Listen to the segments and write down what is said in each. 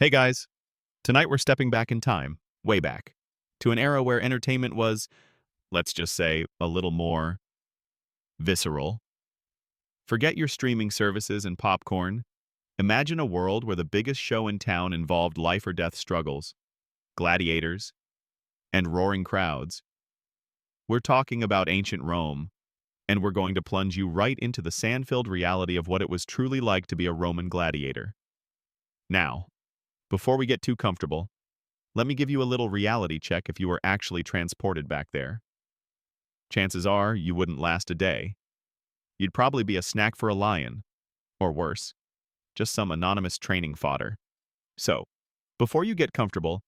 Hey guys, tonight we're stepping back in time, way back, to an era where entertainment was, let's just say, a little more visceral. Forget your streaming services and popcorn. Imagine a world where the biggest show in town involved life or death struggles, gladiators, and roaring crowds. We're talking about ancient Rome, and we're going to plunge you right into the sand-filled reality of what it was truly like to be a Roman gladiator. Now, before we get too comfortable, let me give you a little reality check if you were actually transported back there. Chances are you wouldn't last a day. You'd probably be a snack for a lion, or worse, just some anonymous training fodder. So, before you get comfortable,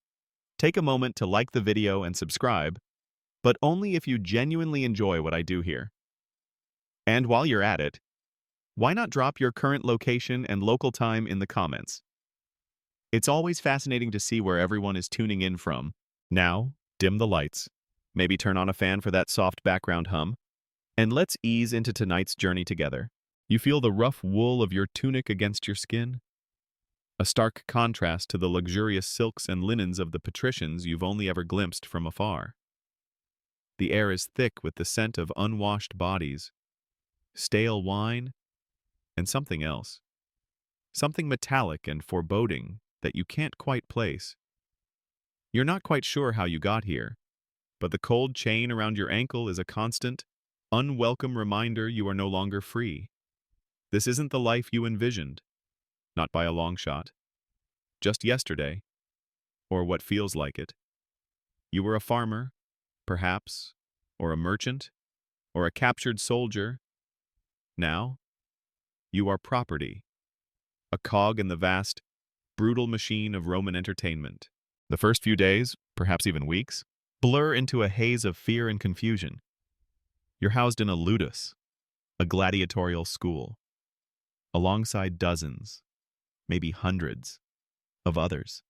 take a moment to like the video and subscribe, but only if you genuinely enjoy what I do here. And while you're at it, why not drop your current location and local time in the comments? It's always fascinating to see where everyone is tuning in from. Now, dim the lights. Maybe turn on a fan for that soft background hum. And let's ease into tonight's journey together. You feel the rough wool of your tunic against your skin? A stark contrast to the luxurious silks and linens of the patricians you've only ever glimpsed from afar. The air is thick with the scent of unwashed bodies, stale wine, and something else. Something metallic and foreboding that you can't quite place. You're not quite sure how you got here, but the cold chain around your ankle is a constant, unwelcome reminder you are no longer free. This isn't the life you envisioned, not by a long shot. Just yesterday, or what feels like it. You were a farmer, perhaps, or a merchant, or a captured soldier. Now, you are property, a cog in the vast, brutal machine of Roman entertainment. The first few days, perhaps even weeks, blur into a haze of fear and confusion. You're housed in a ludus, a gladiatorial school, alongside dozens, maybe hundreds, of others.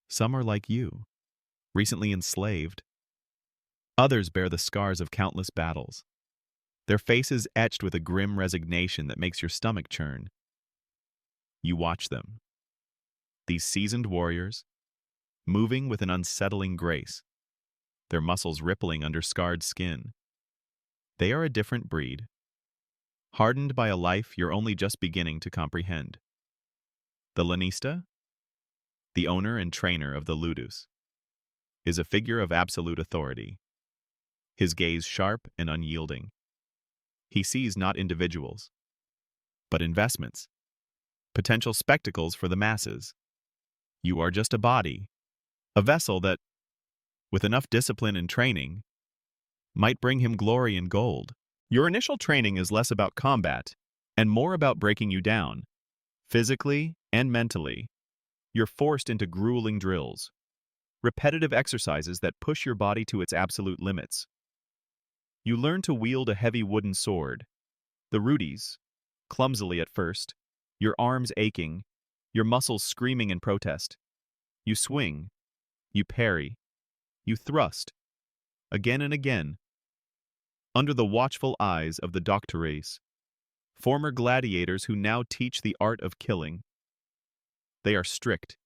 Some are like you, recently enslaved. Others bear the scars of countless battles, their faces etched with a grim resignation that makes your stomach churn. You watch them, these seasoned warriors, moving with an unsettling grace, their muscles rippling under scarred skin. They are a different breed, hardened by a life you're only just beginning to comprehend. The lanista, the owner and trainer of the ludus, is a figure of absolute authority, his gaze sharp and unyielding. He sees not individuals, but investments, potential spectacles for the masses. You are just a body, a vessel that, with enough discipline and training, might bring him glory and gold. Your initial training is less about combat and more about breaking you down, physically and mentally. You're forced into grueling drills, repetitive exercises that push your body to its absolute limits. You learn to wield a heavy wooden sword, the rudis, clumsily at first, your arms aching, your muscles screaming in protest. You swing, you parry, you thrust, again and again, under the watchful eyes of the doctores, former gladiators who now teach the art of killing. They are strict,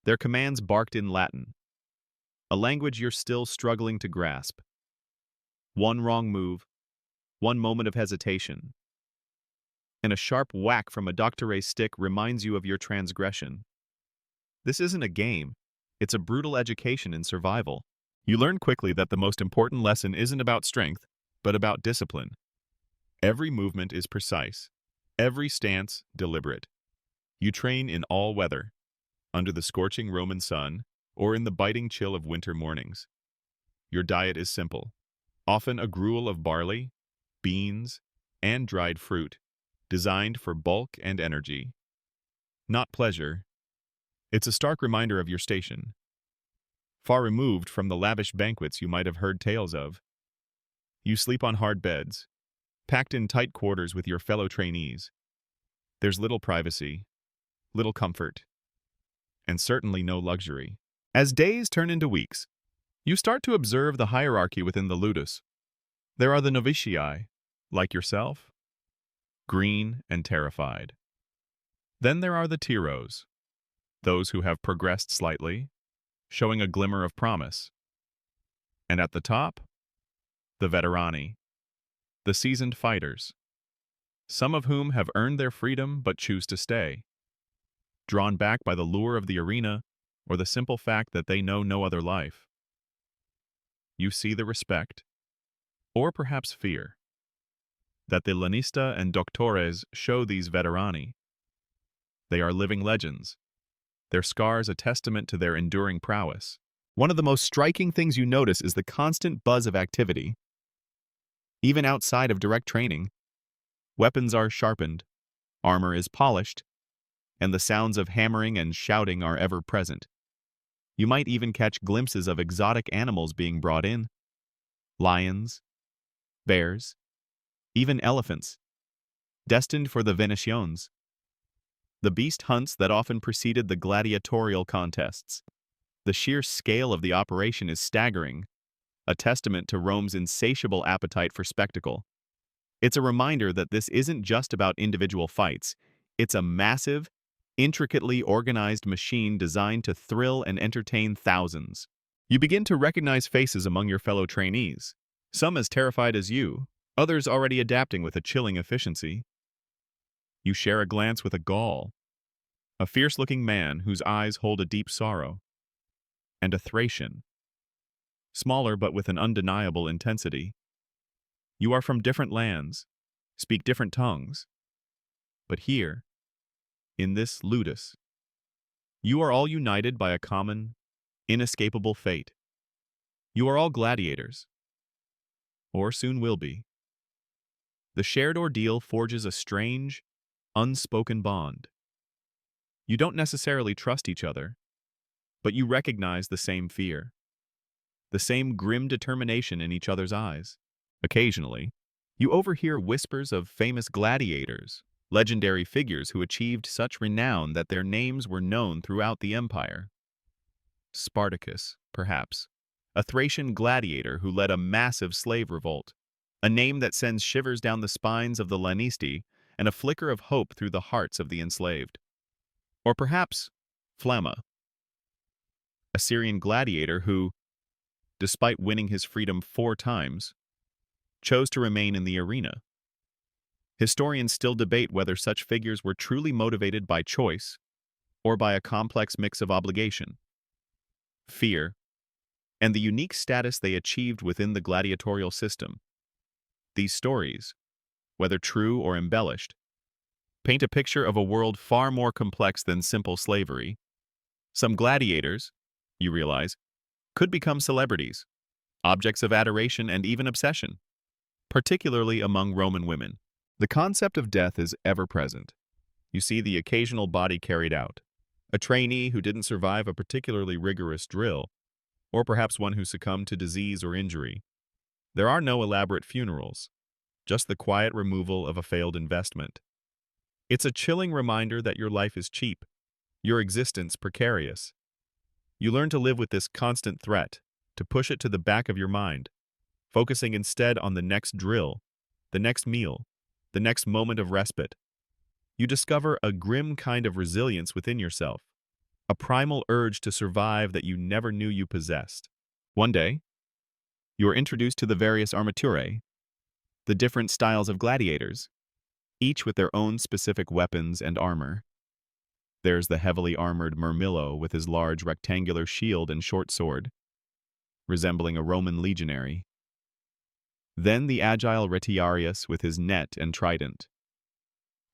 their commands barked in Latin, a language you're still struggling to grasp. One wrong move, one moment of hesitation, and a sharp whack from a doctore's stick reminds you of your transgression. This isn't a game, it's a brutal education in survival. You learn quickly that the most important lesson isn't about strength, but about discipline. Every movement is precise, every stance deliberate. You train in all weather, under the scorching Roman sun, or in the biting chill of winter mornings. Your diet is simple, often a gruel of barley, beans, and dried fruit, designed for bulk and energy. Not pleasure. It's a stark reminder of your station, far removed from the lavish banquets you might have heard tales of. You sleep on hard beds, packed in tight quarters with your fellow trainees. There's little privacy, little comfort, and certainly no luxury. As days turn into weeks, you start to observe the hierarchy within the ludus. There are the novitiae, like yourself, green and terrified. Then there are the tiros, those who have progressed slightly, showing a glimmer of promise. And at the top, the veterani, the seasoned fighters, some of whom have earned their freedom but choose to stay, drawn back by the lure of the arena or the simple fact that they know no other life. You see the respect, or perhaps fear, that the lanista and doctores show these veterani. They are living legends, their scars a testament to their enduring prowess. One of the most striking things you notice is the constant buzz of activity. Even outside of direct training, weapons are sharpened, armor is polished, and the sounds of hammering and shouting are ever present. You might even catch glimpses of exotic animals being brought in: lions, bears, even elephants, destined for the Venetians. The beast hunts that often preceded the gladiatorial contests. The sheer scale of the operation is staggering, a testament to Rome's insatiable appetite for spectacle. It's a reminder that this isn't just about individual fights. It's a massive, intricately organized machine designed to thrill and entertain thousands. You begin to recognize faces among your fellow trainees, some as terrified as you, others already adapting with a chilling efficiency. You share a glance with a Gaul, a fierce-looking man whose eyes hold a deep sorrow, and a Thracian, smaller but with an undeniable intensity. You are from different lands, speak different tongues, but here, in this ludus, you are all united by a common, inescapable fate. You are all gladiators, or soon will be. The shared ordeal forges a strange, unspoken bond. You don't necessarily trust each other, but you recognize the same fear, the same grim determination in each other's eyes. Occasionally, you overhear whispers of famous gladiators, legendary figures who achieved such renown that their names were known throughout the empire. Spartacus, perhaps, a Thracian gladiator who led a massive slave revolt, a name that sends shivers down the spines of the Lanisti and a flicker of hope through the hearts of the enslaved. Or perhaps Flamma, a Syrian gladiator who, despite winning his freedom 4 times, chose to remain in the arena. Historians still debate whether such figures were truly motivated by choice or by a complex mix of obligation, fear, and the unique status they achieved within the gladiatorial system. These stories, whether true or embellished, paint a picture of a world far more complex than simple slavery. Some gladiators, you realize, could become celebrities, objects of adoration and even obsession, particularly among Roman women. The concept of death is ever present. You see the occasional body carried out, a trainee who didn't survive a particularly rigorous drill, or perhaps one who succumbed to disease or injury. There are no elaborate funerals, just the quiet removal of a failed investment. It's a chilling reminder that your life is cheap, your existence precarious. You learn to live with this constant threat, to push it to the back of your mind, focusing instead on the next drill, the next meal, the next moment of respite. You discover a grim kind of resilience within yourself, a primal urge to survive that you never knew you possessed. One day, you are introduced to the various armaturae, the different styles of gladiators, each with their own specific weapons and armor. There's the heavily armored Murmillo with his large rectangular shield and short sword, resembling a Roman legionary. Then the agile Retiarius with his net and trident,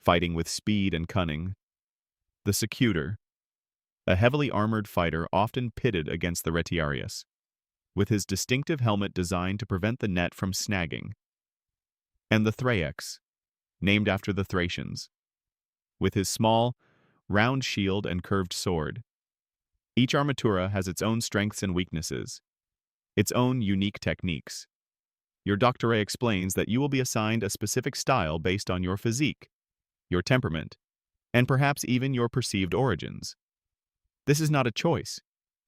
fighting with speed and cunning. The Secutor, a heavily armored fighter often pitted against the Retiarius, with his distinctive helmet designed to prevent the net from snagging. And the Thraex, named after the Thracians, with his small, round shield and curved sword. Each armatura has its own strengths and weaknesses, its own unique techniques. Your doctore explains that you will be assigned a specific style based on your physique, your temperament, and perhaps even your perceived origins. This is not a choice,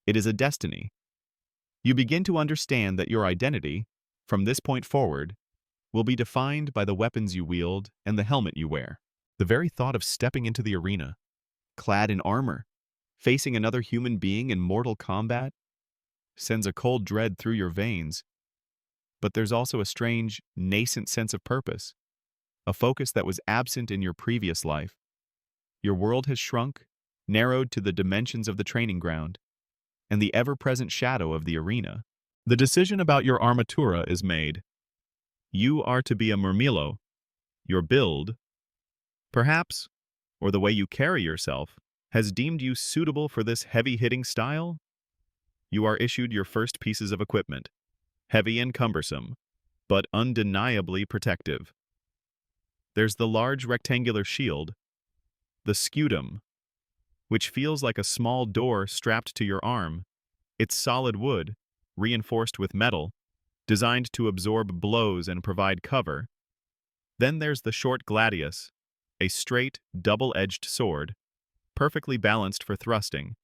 it is a destiny. You begin to understand that your identity, from this point forward, will be defined by the weapons you wield and the helmet you wear. The very thought of stepping into the arena, clad in armor, Facing another human being in mortal combat sends a cold dread through your veins, but there's also a strange, nascent sense of purpose, a focus that was absent in your previous life. Your world has shrunk, narrowed to the dimensions of the training ground, and the ever-present shadow of the arena. The decision about your armatura is made. You are to be a murmillo. Your build, perhaps, or the way you carry yourself, has deemed you suitable for this heavy-hitting style. You are issued your first pieces of equipment, heavy and cumbersome, but undeniably protective. There's the large rectangular shield, the scutum, which feels like a small door strapped to your arm. It's solid wood, reinforced with metal, designed to absorb blows and provide cover. Then there's the short gladius, a straight, double-edged sword, perfectly balanced for thrusting.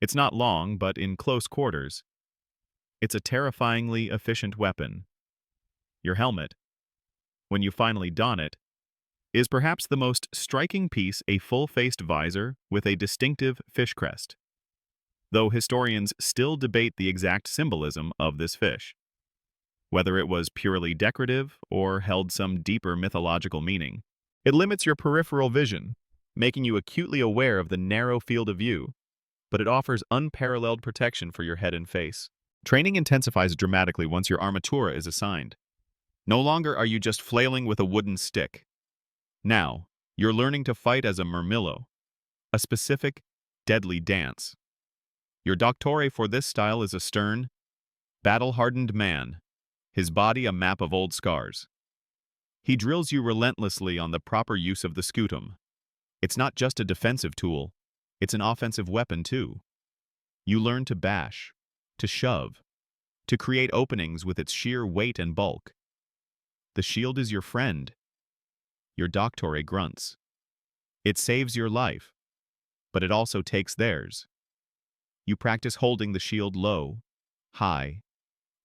It's not long, but in close quarters, it's a terrifyingly efficient weapon. Your helmet, when you finally don it, is perhaps the most striking piece, a full-faced visor with a distinctive fish crest, though historians still debate the exact symbolism of this fish, whether it was purely decorative or held some deeper mythological meaning. It limits your peripheral vision, making you acutely aware of the narrow field of view, but it offers unparalleled protection for your head and face. Training intensifies dramatically once your armatura is assigned. No longer are you just flailing with a wooden stick. Now, you're learning to fight as a murmillo, a specific, deadly dance. Your doctore for this style is a stern, battle-hardened man, his body a map of old scars. He drills you relentlessly on the proper use of the scutum. It's not just a defensive tool, it's an offensive weapon too. You learn to bash, to shove, to create openings with its sheer weight and bulk. The shield is your friend. Your doctore grunts. It saves your life, but it also takes theirs. You practice holding the shield low, high,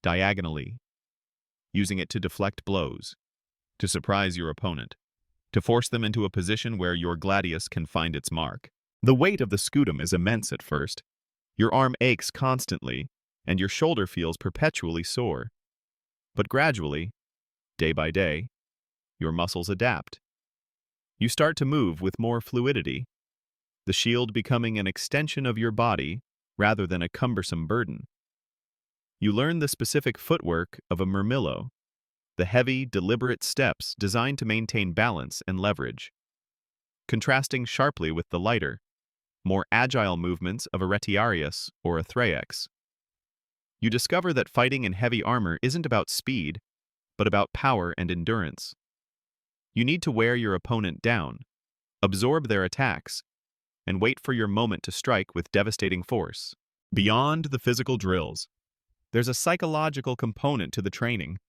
diagonally, using it to deflect blows, to surprise your opponent, to force them into a position where your gladius can find its mark. The weight of the scutum is immense at first. Your arm aches constantly, and your shoulder feels perpetually sore. But gradually, day by day, your muscles adapt. You start to move with more fluidity, the shield becoming an extension of your body rather than a cumbersome burden. You learn the specific footwork of a murmillo, the heavy, deliberate steps designed to maintain balance and leverage, contrasting sharply with the lighter, more agile movements of a retiarius or a thraex. You discover that fighting in heavy armor isn't about speed, but about power and endurance. You need to wear your opponent down, absorb their attacks, and wait for your moment to strike with devastating force. Beyond the physical drills, there's a psychological component to the training.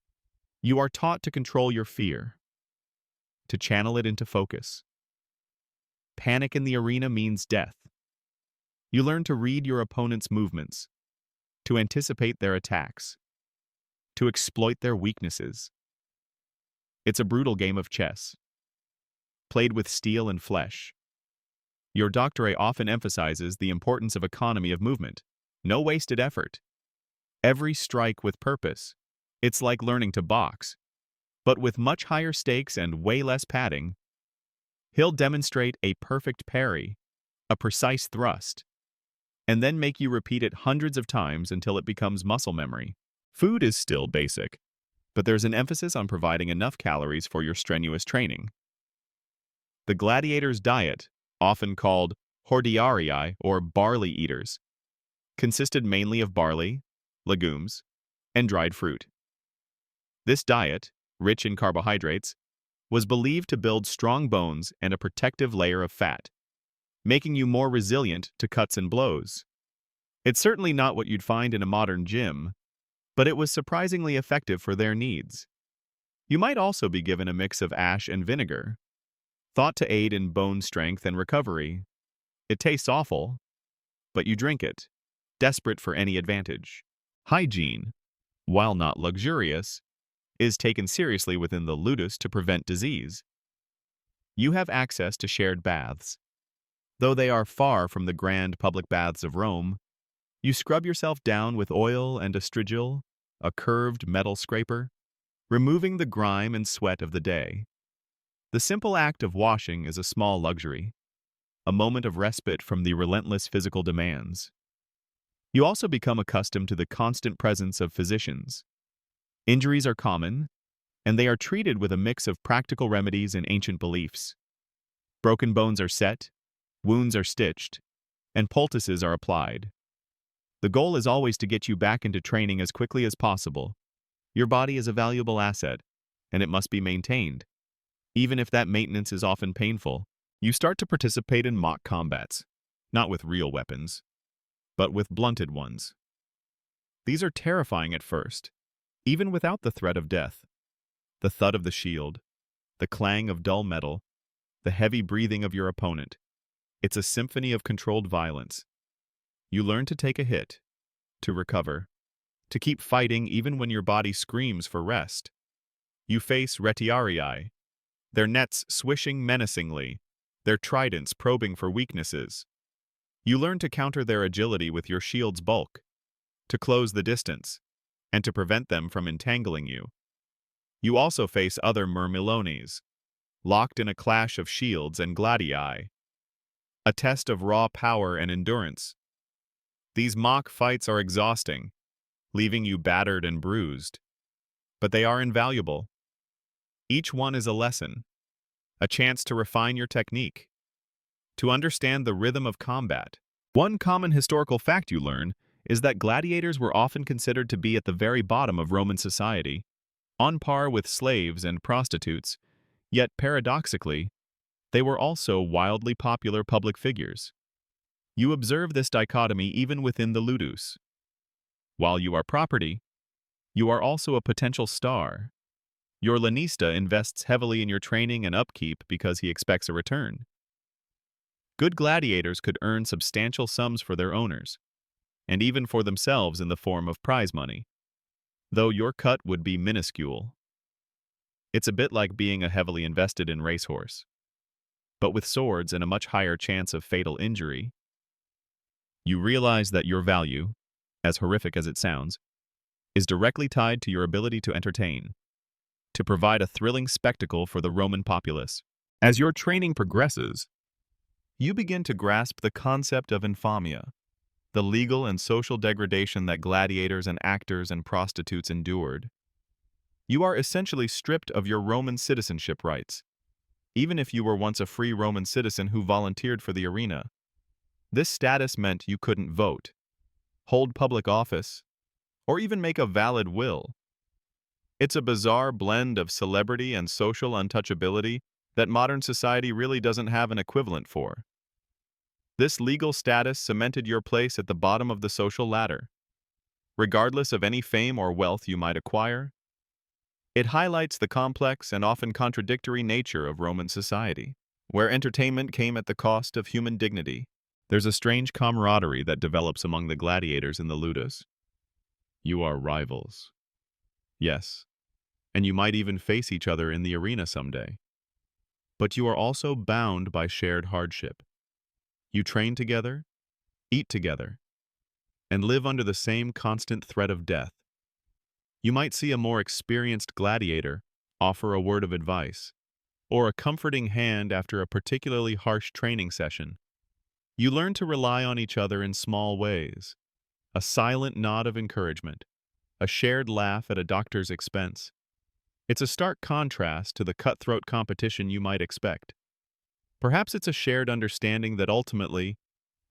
You are taught to control your fear, to channel it into focus. Panic in the arena means death. You learn to read your opponent's movements, to anticipate their attacks, to exploit their weaknesses. It's a brutal game of chess, played with steel and flesh. Your doctore often emphasizes the importance of economy of movement, no wasted effort. Every strike with purpose. It's like learning to box, but with much higher stakes and way less padding. He'll demonstrate a perfect parry, a precise thrust, and then make you repeat it hundreds of times until it becomes muscle memory. Food is still basic, but there's an emphasis on providing enough calories for your strenuous training. The gladiator's diet, often called hordearii or barley eaters, consisted mainly of barley, legumes, and dried fruit. This diet, rich in carbohydrates, was believed to build strong bones and a protective layer of fat, making you more resilient to cuts and blows. It's certainly not what you'd find in a modern gym, but it was surprisingly effective for their needs. You might also be given a mix of ash and vinegar, thought to aid in bone strength and recovery. It tastes awful, but you drink it, desperate for any advantage. Hygiene, while not luxurious, is taken seriously within the ludus to prevent disease. You have access to shared baths, Though they are far from the grand public baths of Rome, you scrub yourself down with oil and astrigil, a curved metal scraper, removing the grime and sweat of the day. The simple act of washing is a small luxury, a moment of respite from the relentless physical demands. You also become accustomed to the constant presence of physicians. Injuries are common, and they are treated with a mix of practical remedies and ancient beliefs. Broken bones are set, wounds are stitched, and poultices are applied. The goal is always to get you back into training as quickly as possible. Your body is a valuable asset, and it must be maintained. Even if that maintenance is often painful, you start to participate in mock combats, not with real weapons, but with blunted ones. These are terrifying at first, even without the threat of death. The thud of the shield, the clang of dull metal, the heavy breathing of your opponent. It's a symphony of controlled violence. You learn to take a hit, to recover, to keep fighting even when your body screams for rest. You face retiarii, their nets swishing menacingly, their tridents probing for weaknesses. You learn to counter their agility with your shield's bulk, to close the distance, and to prevent them from entangling you. You also face other myrmilones, locked in a clash of shields and gladii, a test of raw power and endurance. These mock fights are exhausting, leaving you battered and bruised, but they are invaluable. Each one is a lesson, a chance to refine your technique, to understand the rhythm of combat. One common historical fact you learn is that gladiators were often considered to be at the very bottom of Roman society, on par with slaves and prostitutes, yet paradoxically, they were also wildly popular public figures. You observe this dichotomy even within the ludus. While you are property, you are also a potential star. Your lanista invests heavily in your training and upkeep because he expects a return. Good gladiators could earn substantial sums for their owners, and even for themselves in the form of prize money, though your cut would be minuscule. It's a bit like being a heavily invested in racehorse, but with swords and a much higher chance of fatal injury. You realize that your value, as horrific as it sounds, is directly tied to your ability to entertain, to provide a thrilling spectacle for the Roman populace. As your training progresses, you begin to grasp the concept of infamia, the legal and social degradation that gladiators and actors and prostitutes endured. You are essentially stripped of your Roman citizenship rights, even if you were once a free Roman citizen who volunteered for the arena. This status meant you couldn't vote, hold public office, or even make a valid will. It's a bizarre blend of celebrity and social untouchability that modern society really doesn't have an equivalent for. This legal status cemented your place at the bottom of the social ladder. Regardless of any fame or wealth you might acquire, it highlights the complex and often contradictory nature of Roman society, where entertainment came at the cost of human dignity. There's a strange camaraderie that develops among the gladiators in the ludus. You are rivals. Yes, and you might even face each other in the arena someday. But you are also bound by shared hardship. You train together, eat together, and live under the same constant threat of death. You might see a more experienced gladiator offer a word of advice, or a comforting hand after a particularly harsh training session. You learn to rely on each other in small ways, a silent nod of encouragement, a shared laugh at a doctor's expense. It's a stark contrast to the cutthroat competition you might expect. Perhaps it's a shared understanding that ultimately,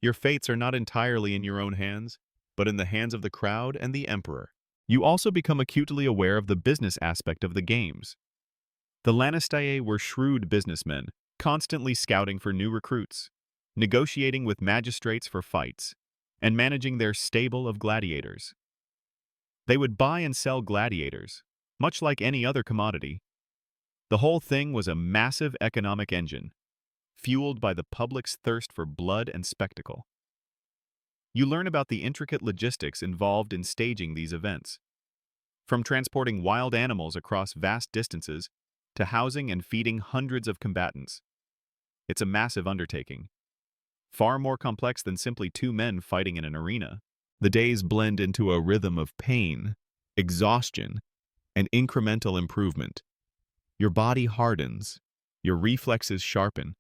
your fates are not entirely in your own hands, but in the hands of the crowd and the emperor. You also become acutely aware of the business aspect of the games. The Lanistae were shrewd businessmen, constantly scouting for new recruits, negotiating with magistrates for fights, and managing their stable of gladiators. They would buy and sell gladiators, much like any other commodity. The whole thing was a massive economic engine, fueled by the public's thirst for blood and spectacle. You learn about the intricate logistics involved in staging these events, from transporting wild animals across vast distances to housing and feeding hundreds of combatants. It's a massive undertaking, far more complex than simply two men fighting in an arena. The days blend into a rhythm of pain, exhaustion, and incremental improvement. Your body hardens, your reflexes sharpen,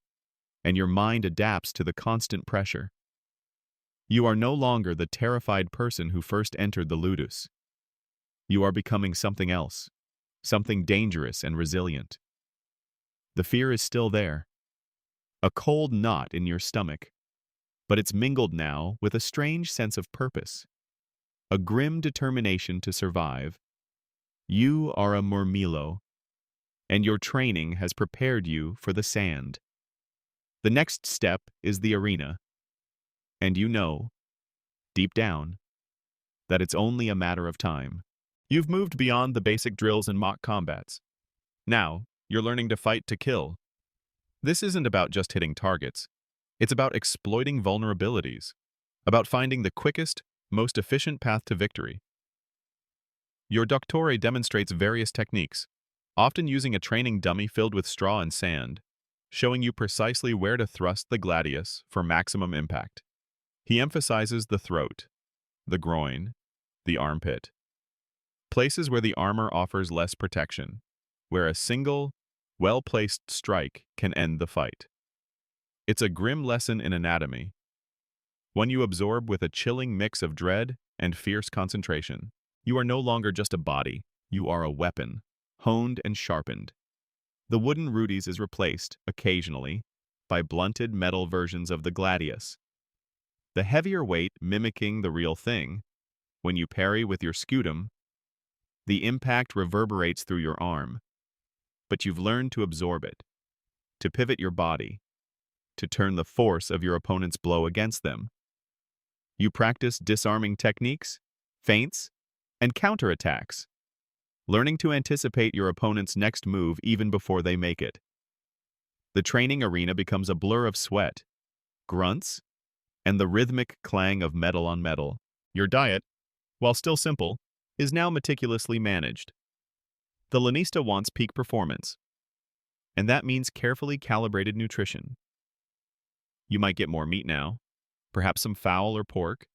and your mind adapts to the constant pressure. You are no longer the terrified person who first entered the ludus. You are becoming something else, something dangerous and resilient. The fear is still there, a cold knot in your stomach, but it's mingled now with a strange sense of purpose, a grim determination to survive. You are a murmillo, and your training has prepared you for the sand. The next step is the arena, and you know, deep down, that it's only a matter of time. You've moved beyond the basic drills and mock combats. Now, you're learning to fight to kill. This isn't about just hitting targets. It's about exploiting vulnerabilities, about finding the quickest, most efficient path to victory. Your doctore demonstrates various techniques, often using a training dummy filled with straw and sand, showing you precisely where to thrust the gladius for maximum impact. He emphasizes the throat, the groin, the armpit, places where the armor offers less protection, where a single, well-placed strike can end the fight. It's a grim lesson in anatomy, one you absorb with a chilling mix of dread and fierce concentration. You are no longer just a body, you are a weapon, honed and sharpened. The wooden rudis is replaced, occasionally, by blunted metal versions of the gladius. The heavier weight mimicking the real thing. When you parry with your scutum, the impact reverberates through your arm, but you've learned to absorb it, to pivot your body, to turn the force of your opponent's blow against them. You practice disarming techniques, feints, and counterattacks, learning to anticipate your opponent's next move even before they make it. The training arena becomes a blur of sweat, grunts, and the rhythmic clang of metal on metal. Your diet, while still simple, is now meticulously managed. The lanista wants peak performance, and that means carefully calibrated nutrition. You might get more meat now, perhaps some fowl or pork,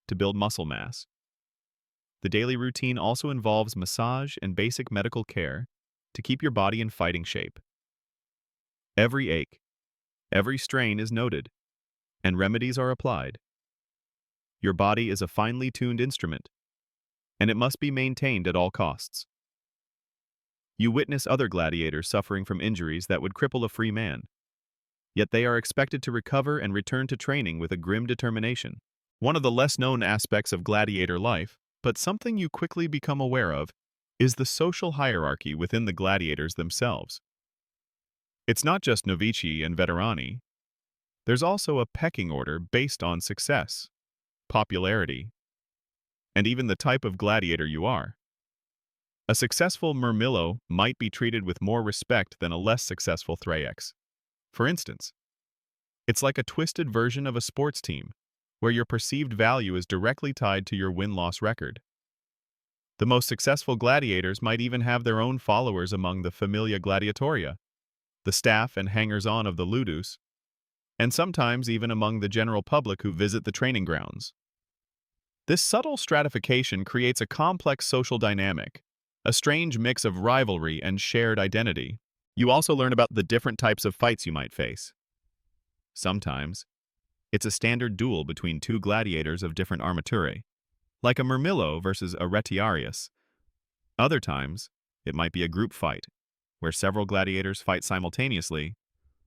to build muscle mass. The daily routine also involves massage and basic medical care to keep your body in fighting shape. Every ache, every strain is noted, and remedies are applied. Your body is a finely tuned instrument, and it must be maintained at all costs. You witness other gladiators suffering from injuries that would cripple a free man, yet they are expected to recover and return to training with a grim determination. One of the less-known aspects of gladiator life, but something you quickly become aware of, is the social hierarchy within the gladiators themselves. It's not just novici and veterani. There's also a pecking order based on success, popularity, and even the type of gladiator you are. A successful murmillo might be treated with more respect than a less successful thraex. For instance, it's like a twisted version of a sports team, where your perceived value is directly tied to your win-loss record. The most successful gladiators might even have their own followers among the familia gladiatoria, the staff and hangers-on of the ludus, and sometimes even among the general public who visit the training grounds. This subtle stratification creates a complex social dynamic, a strange mix of rivalry and shared identity. You also learn about the different types of fights you might face. Sometimes, it's a standard duel between two gladiators of different armaturae, like a murmillo versus a retiarius. Other times, it might be a group fight, where several gladiators fight simultaneously,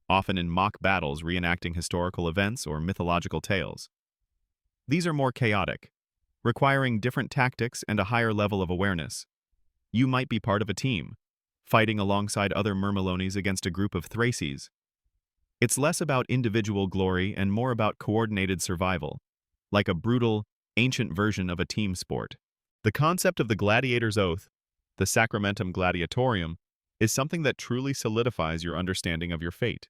often in mock battles reenacting historical events or mythological tales. These are more chaotic, requiring different tactics and a higher level of awareness. You might be part of a team, fighting alongside other murmilones against a group of thraces. It's less about individual glory and more about coordinated survival, like a brutal, ancient version of a team sport. The concept of the gladiator's oath, the sacramentum gladiatorium, is something that truly solidifies your understanding of your fate.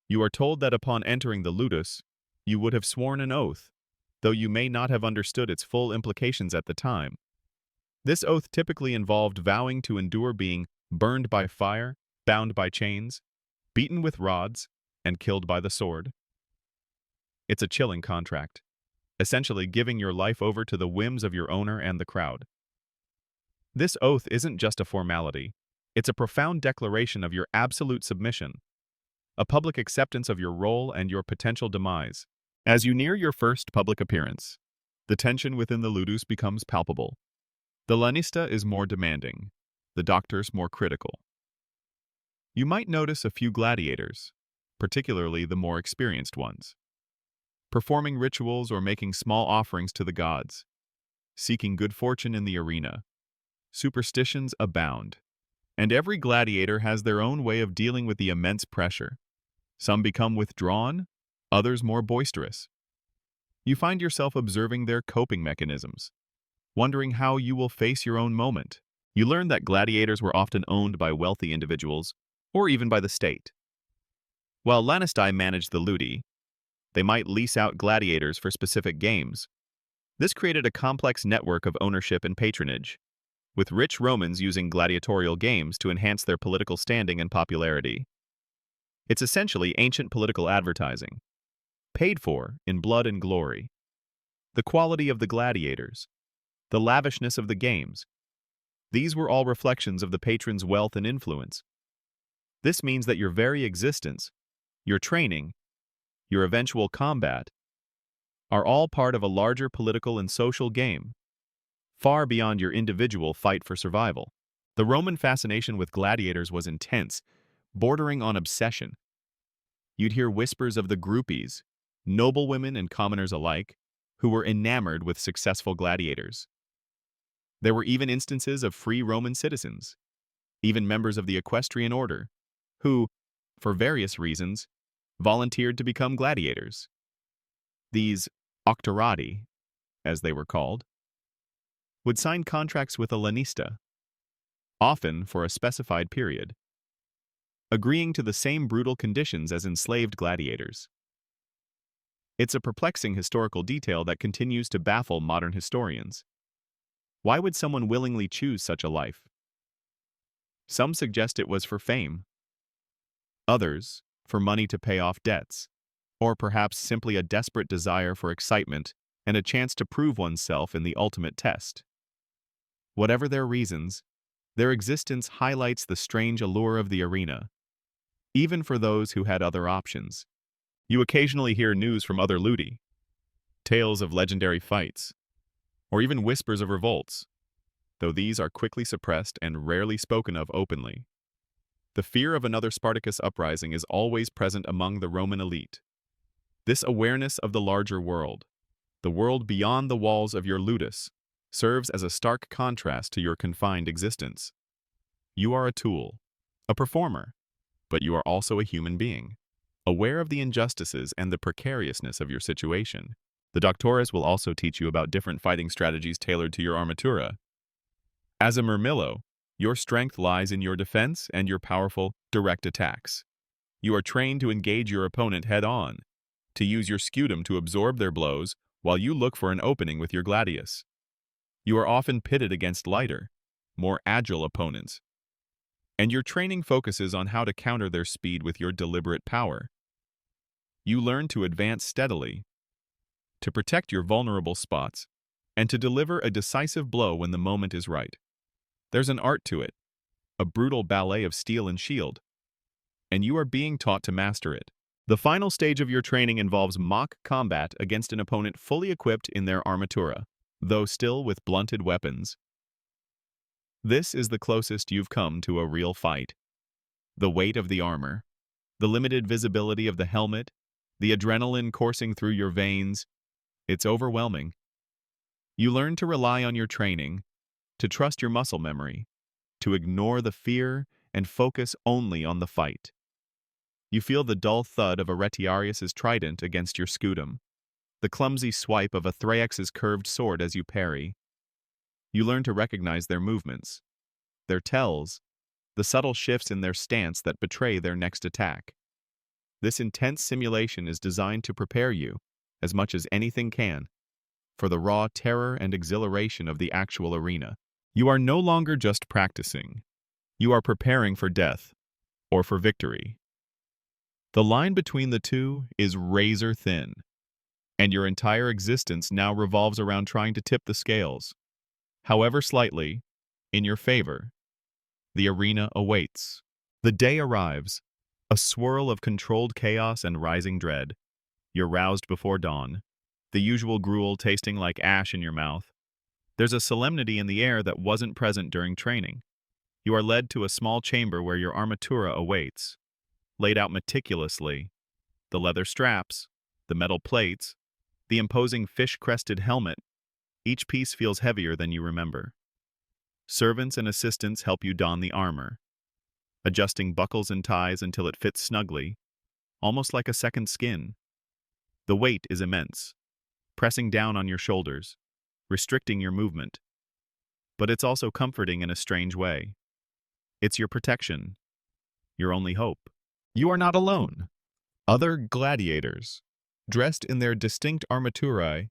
You are told that upon entering the ludus, you would have sworn an oath, though you may not have understood its full implications at the time. This oath typically involved vowing to endure being burned by fire, bound by chains, beaten with rods, and killed by the sword. It's a chilling contract, essentially giving your life over to the whims of your owner and the crowd. This oath isn't just a formality. It's a profound declaration of your absolute submission, a public acceptance of your role and your potential demise. As you near your first public appearance, the tension within the ludus becomes palpable. The lanista is more demanding, the doctors more critical. You might notice a few gladiators, particularly the more experienced ones, performing rituals or making small offerings to the gods, seeking good fortune in the arena. Superstitions abound, and every gladiator has their own way of dealing with the immense pressure. Some become withdrawn, others more boisterous. You find yourself observing their coping mechanisms, wondering how you will face your own moment. You learn that gladiators were often owned by wealthy individuals, or even by the state. While Lanistae managed the ludi, they might lease out gladiators for specific games. This created a complex network of ownership and patronage, with rich Romans using gladiatorial games to enhance their political standing and popularity. It's essentially ancient political advertising, paid for in blood and glory. The quality of the gladiators, the lavishness of the games, these were all reflections of the patron's wealth and influence. This means that your very existence, your training, your eventual combat, are all part of a larger political and social game, far beyond your individual fight for survival. The Roman fascination with gladiators was intense, bordering on obsession. You'd hear whispers of the groupies, noblewomen and commoners alike, who were enamored with successful gladiators. There were even instances of free Roman citizens, even members of the equestrian order, who, for various reasons, volunteered to become gladiators. These octorati, as they were called, would sign contracts with a lanista, often for a specified period, agreeing to the same brutal conditions as enslaved gladiators. It's a perplexing historical detail that continues to baffle modern historians. Why would someone willingly choose such a life? Some suggest it was for fame. Others, for money to pay off debts, or perhaps simply a desperate desire for excitement and a chance to prove oneself in the ultimate test. Whatever their reasons, their existence highlights the strange allure of the arena, even for those who had other options. You occasionally hear news from other ludi, tales of legendary fights, or even whispers of revolts, though these are quickly suppressed and rarely spoken of openly. The fear of another Spartacus uprising is always present among the Roman elite. This awareness of the larger world, the world beyond the walls of your ludus, serves as a stark contrast to your confined existence. You are a tool, a performer, but you are also a human being, aware of the injustices and the precariousness of your situation. The doctores will also teach you about different fighting strategies tailored to your armatura. As a murmillo, your strength lies in your defense and your powerful, direct attacks. You are trained to engage your opponent head-on, to use your scutum to absorb their blows while you look for an opening with your gladius. You are often pitted against lighter, more agile opponents, and your training focuses on how to counter their speed with your deliberate power. You learn to advance steadily, to protect your vulnerable spots, and to deliver a decisive blow when the moment is right. There's an art to it, a brutal ballet of steel and shield, and you are being taught to master it. The final stage of your training involves mock combat against an opponent fully equipped in their armatura, though still with blunted weapons. This is the closest you've come to a real fight. The weight of the armor, the limited visibility of the helmet, the adrenaline coursing through your veins, it's overwhelming. You learn to rely on your training, to trust your muscle memory, to ignore the fear and focus only on the fight. You feel the dull thud of a retiarius's trident against your scutum, the clumsy swipe of a thraex's curved sword as you parry. You learn to recognize their movements, their tells, the subtle shifts in their stance that betray their next attack. This intense simulation is designed to prepare you, as much as anything can, for the raw terror and exhilaration of the actual arena. You are no longer just practicing. You are preparing for death, or for victory. The line between the two is razor thin. and your entire existence now revolves around trying to tip the scales, however slightly, in your favor. The arena awaits. The day arrives, a swirl of controlled chaos and rising dread. You're roused before dawn, the usual gruel tasting like ash in your mouth. There's a solemnity in the air that wasn't present during training. You are led to a small chamber where your armatura awaits, laid out meticulously. The leather straps, the metal plates, the imposing fish-crested helmet, each piece feels heavier than you remember. Servants and assistants help you don the armor, adjusting buckles and ties until it fits snugly, almost like a second skin. The weight is immense, pressing down on your shoulders, restricting your movement. But it's also comforting in a strange way. It's your protection, your only hope. You are not alone. Other gladiators, dressed in their distinct armaturae,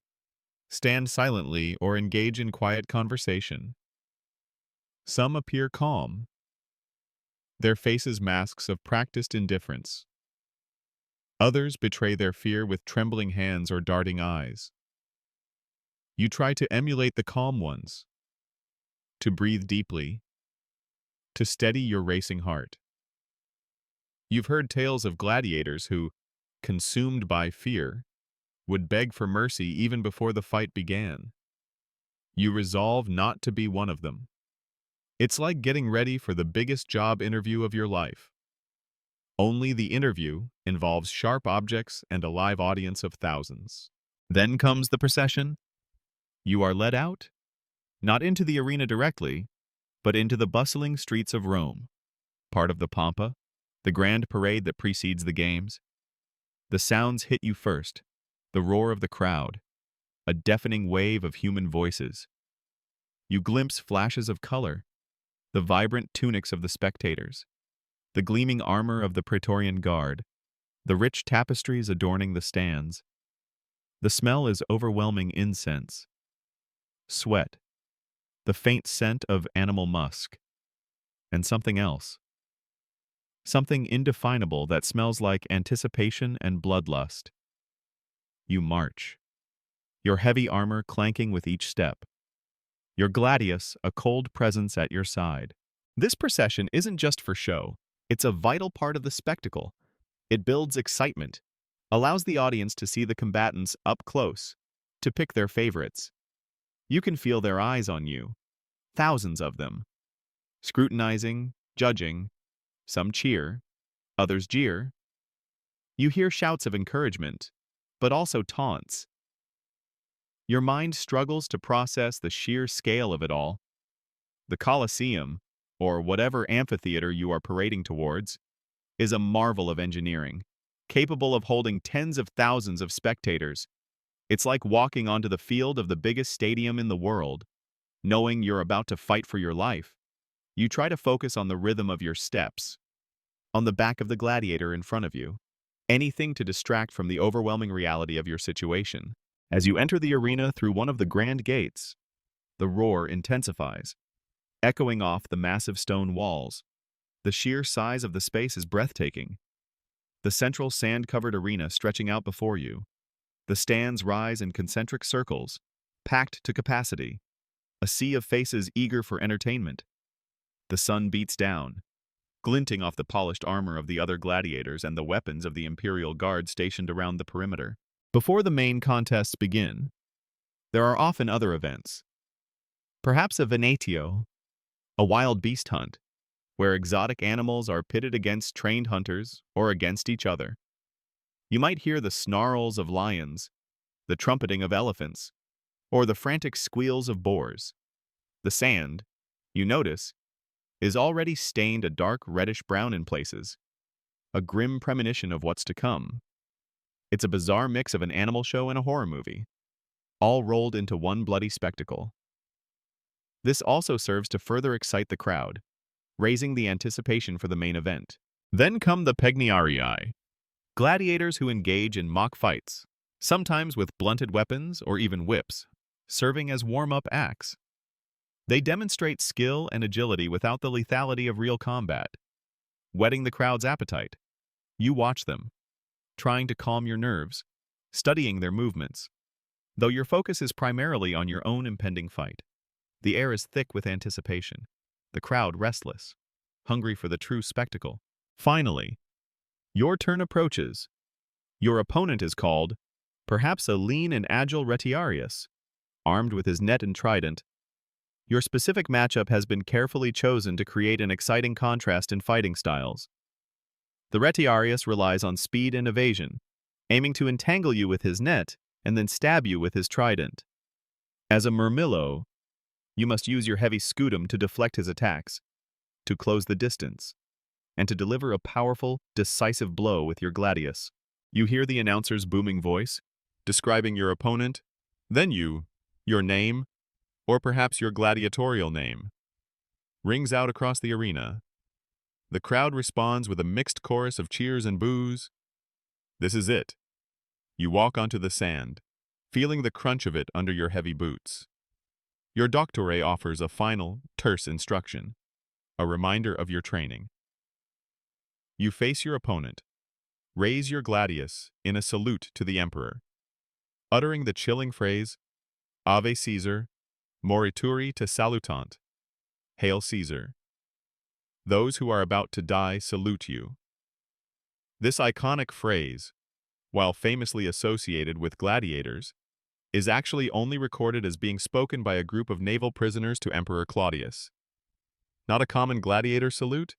stand silently or engage in quiet conversation. Some appear calm, their faces masks of practiced indifference. Others betray their fear with trembling hands or darting eyes. You try to emulate the calm ones, to breathe deeply, to steady your racing heart. You've heard tales of gladiators who, consumed by fear, would beg for mercy even before the fight began. You resolve not to be one of them. It's like getting ready for the biggest job interview of your life. Only the interview involves sharp objects and a live audience of thousands. Then comes the procession. You are led out, not into the arena directly, but into the bustling streets of Rome, part of the Pampa, the grand parade that precedes the games. The sounds hit you first, the roar of the crowd, a deafening wave of human voices. You glimpse flashes of color, the vibrant tunics of the spectators, the gleaming armor of the Praetorian Guard, the rich tapestries adorning the stands. The smell is overwhelming incense, sweat, the faint scent of animal musk, and something else. Something indefinable that smells like anticipation and bloodlust. You march, your heavy armor clanking with each step, your gladius a cold presence at your side. This procession isn't just for show, it's a vital part of the spectacle. It builds excitement, allows the audience to see the combatants up close, to pick their favorites. You can feel their eyes on you, thousands of them, scrutinizing, judging. Some cheer, others jeer. You hear shouts of encouragement, but also taunts. Your mind struggles to process the sheer scale of it all. The Colosseum, or whatever amphitheater you are parading towards, is a marvel of engineering, capable of holding tens of thousands of spectators. It's like walking onto the field of the biggest stadium in the world, knowing you're about to fight for your life. You try to focus on the rhythm of your steps, on the back of the gladiator in front of you, anything to distract from the overwhelming reality of your situation. As you enter the arena through one of the grand gates, the roar intensifies, echoing off the massive stone walls. The sheer size of the space is breathtaking. The central sand-covered arena stretching out before you. The stands rise in concentric circles, packed to capacity, a sea of faces eager for entertainment. The sun beats down, glinting off the polished armor of the other gladiators and the weapons of the Imperial Guard stationed around the perimeter. Before the main contests begin, there are often other events. Perhaps a venatio, a wild beast hunt, where exotic animals are pitted against trained hunters or against each other. You might hear the snarls of lions, the trumpeting of elephants, or the frantic squeals of boars. The sand, you notice, is already stained a dark reddish-brown in places, a grim premonition of what's to come. It's a bizarre mix of an animal show and a horror movie, all rolled into one bloody spectacle. This also serves to further excite the crowd, raising the anticipation for the main event. Then come the pegniarii, gladiators who engage in mock fights, sometimes with blunted weapons or even whips, serving as warm-up acts. They demonstrate skill and agility without the lethality of real combat, whetting the crowd's appetite. You watch them, trying to calm your nerves, studying their movements. Though your focus is primarily on your own impending fight, the air is thick with anticipation, the crowd restless, hungry for the true spectacle. Finally, your turn approaches. Your opponent is called, perhaps a lean and agile retiarius, armed with his net and trident. Your specific matchup has been carefully chosen to create an exciting contrast in fighting styles. The retiarius relies on speed and evasion, aiming to entangle you with his net and then stab you with his trident. As a murmillo, you must use your heavy scutum to deflect his attacks, to close the distance, and to deliver a powerful, decisive blow with your gladius. You hear the announcer's booming voice, describing your opponent, then your name, or perhaps your gladiatorial name, rings out across the arena. The crowd responds with a mixed chorus of cheers and boos. This is it. You walk onto the sand, feeling the crunch of it under your heavy boots. Your doctore offers a final, terse instruction, a reminder of your training. You face your opponent. Raise your gladius in a salute to the emperor, uttering the chilling phrase, Ave Caesar, morituri te salutant, Hail Caesar. Those who are about to die salute you. This iconic phrase, while famously associated with gladiators, is actually only recorded as being spoken by a group of naval prisoners to Emperor Claudius. Not a common gladiator salute,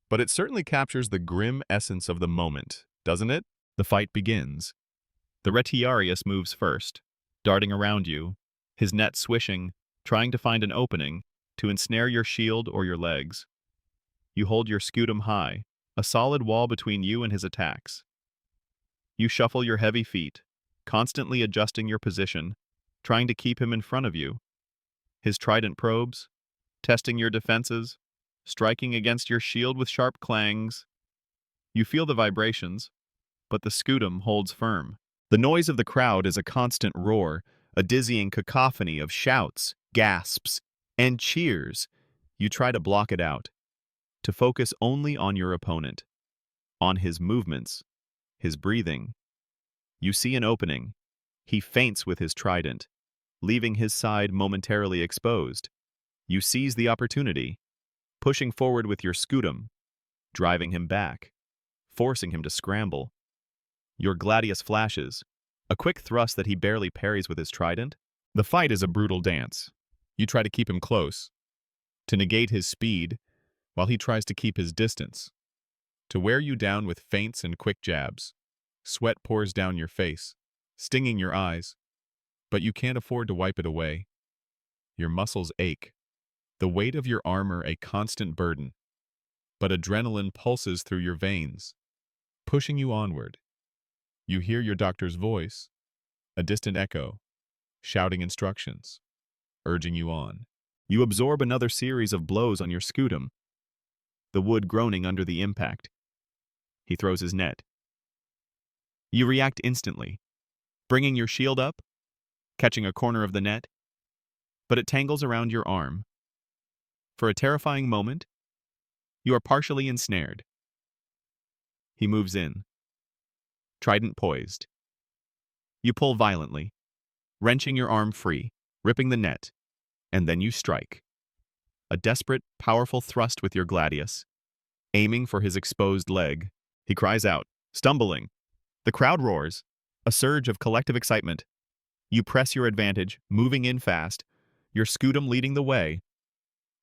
but it certainly captures the grim essence of the moment, doesn't it? The fight begins. The retiarius moves first, darting around you, his net swishing, trying to find an opening to ensnare your shield or your legs. You hold your scutum high, a solid wall between you and his attacks. You shuffle your heavy feet, constantly adjusting your position, trying to keep him in front of you. His trident probes, testing your defenses, striking against your shield with sharp clangs. You feel the vibrations, but the scutum holds firm. The noise of the crowd is a constant roar, a dizzying cacophony of shouts, gasps, and cheers. You try to block it out, to focus only on your opponent, on his movements, his breathing. You see an opening. He feints with his trident, leaving his side momentarily exposed. You seize the opportunity, pushing forward with your scutum, driving him back, forcing him to scramble. Your gladius flashes, a quick thrust that he barely parries with his trident. The fight is a brutal dance. You try to keep him close, to negate his speed, while he tries to keep his distance, to wear you down with feints and quick jabs. Sweat pours down your face, stinging your eyes, but you can't afford to wipe it away. Your muscles ache, the weight of your armor a constant burden, but adrenaline pulses through your veins, pushing you onward. You hear your doctor's voice, a distant echo, shouting instructions, urging you on. You absorb another series of blows on your scutum, the wood groaning under the impact. He throws his net. You react instantly, bringing your shield up, catching a corner of the net, but it tangles around your arm. For a terrifying moment, you are partially ensnared. He moves in, trident poised. You pull violently, wrenching your arm free, ripping the net, and then you strike. A desperate, powerful thrust with your gladius, aiming for his exposed leg. He cries out, stumbling. The crowd roars, a surge of collective excitement. You press your advantage, moving in fast, your scutum leading the way.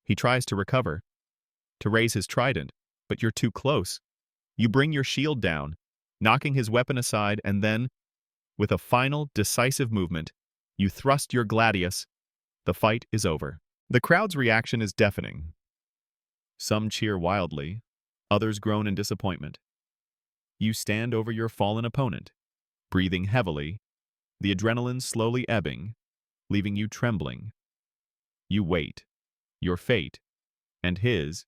He tries to recover, to raise his trident, but you're too close. You bring your shield down, knocking his weapon aside, and then, with a final, decisive movement, you thrust your gladius. The fight is over. The crowd's reaction is deafening. Some cheer wildly, others groan in disappointment. You stand over your fallen opponent, breathing heavily, the adrenaline slowly ebbing, leaving you trembling. You wait. Your fate, and his,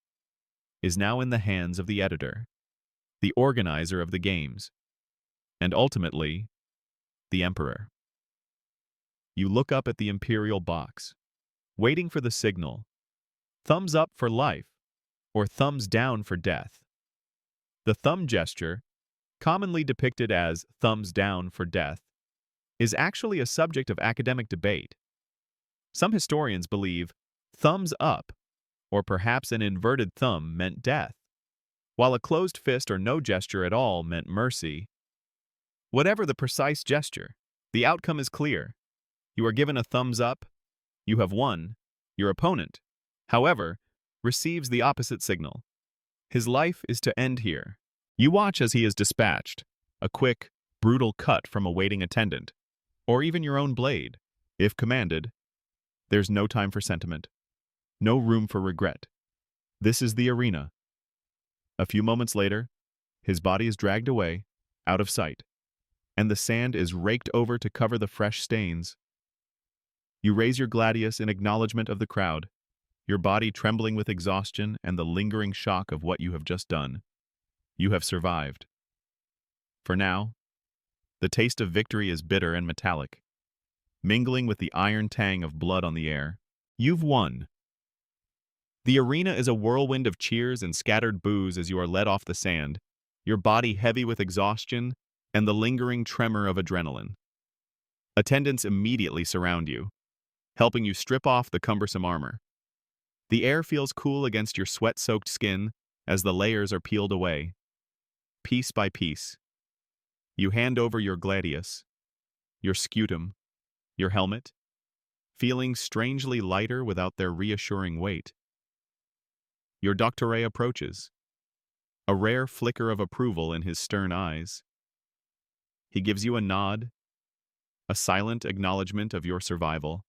is now in the hands of the editor, the organizer of the games, and ultimately, the emperor. You look up at the imperial box, waiting for the signal, thumbs up for life, or thumbs down for death. The thumb gesture, commonly depicted as thumbs down for death, is actually a subject of academic debate. Some historians believe thumbs up, or perhaps an inverted thumb, meant death, while a closed fist or no gesture at all meant mercy. Whatever the precise gesture, the outcome is clear. You are given a thumbs up, you have won. Your opponent, however, receives the opposite signal. His life is to end here. You watch as he is dispatched, a quick, brutal cut from a waiting attendant, or even your own blade. If commanded, there's no time for sentiment, no room for regret. This is the arena. A few moments later, his body is dragged away, out of sight, and the sand is raked over to cover the fresh stains. You raise your gladius in acknowledgement of the crowd, your body trembling with exhaustion and the lingering shock of what you have just done. You have survived. For now, the taste of victory is bitter and metallic, mingling with the iron tang of blood on the air. You've won. The arena is a whirlwind of cheers and scattered boos as you are led off the sand, your body heavy with exhaustion and the lingering tremor of adrenaline. Attendants immediately surround you, helping you strip off the cumbersome armor. The air feels cool against your sweat-soaked skin as the layers are peeled away. Piece by piece, you hand over your gladius, your scutum, your helmet, feeling strangely lighter without their reassuring weight. Your doctore approaches, a rare flicker of approval in his stern eyes. He gives you a nod, a silent acknowledgement of your survival,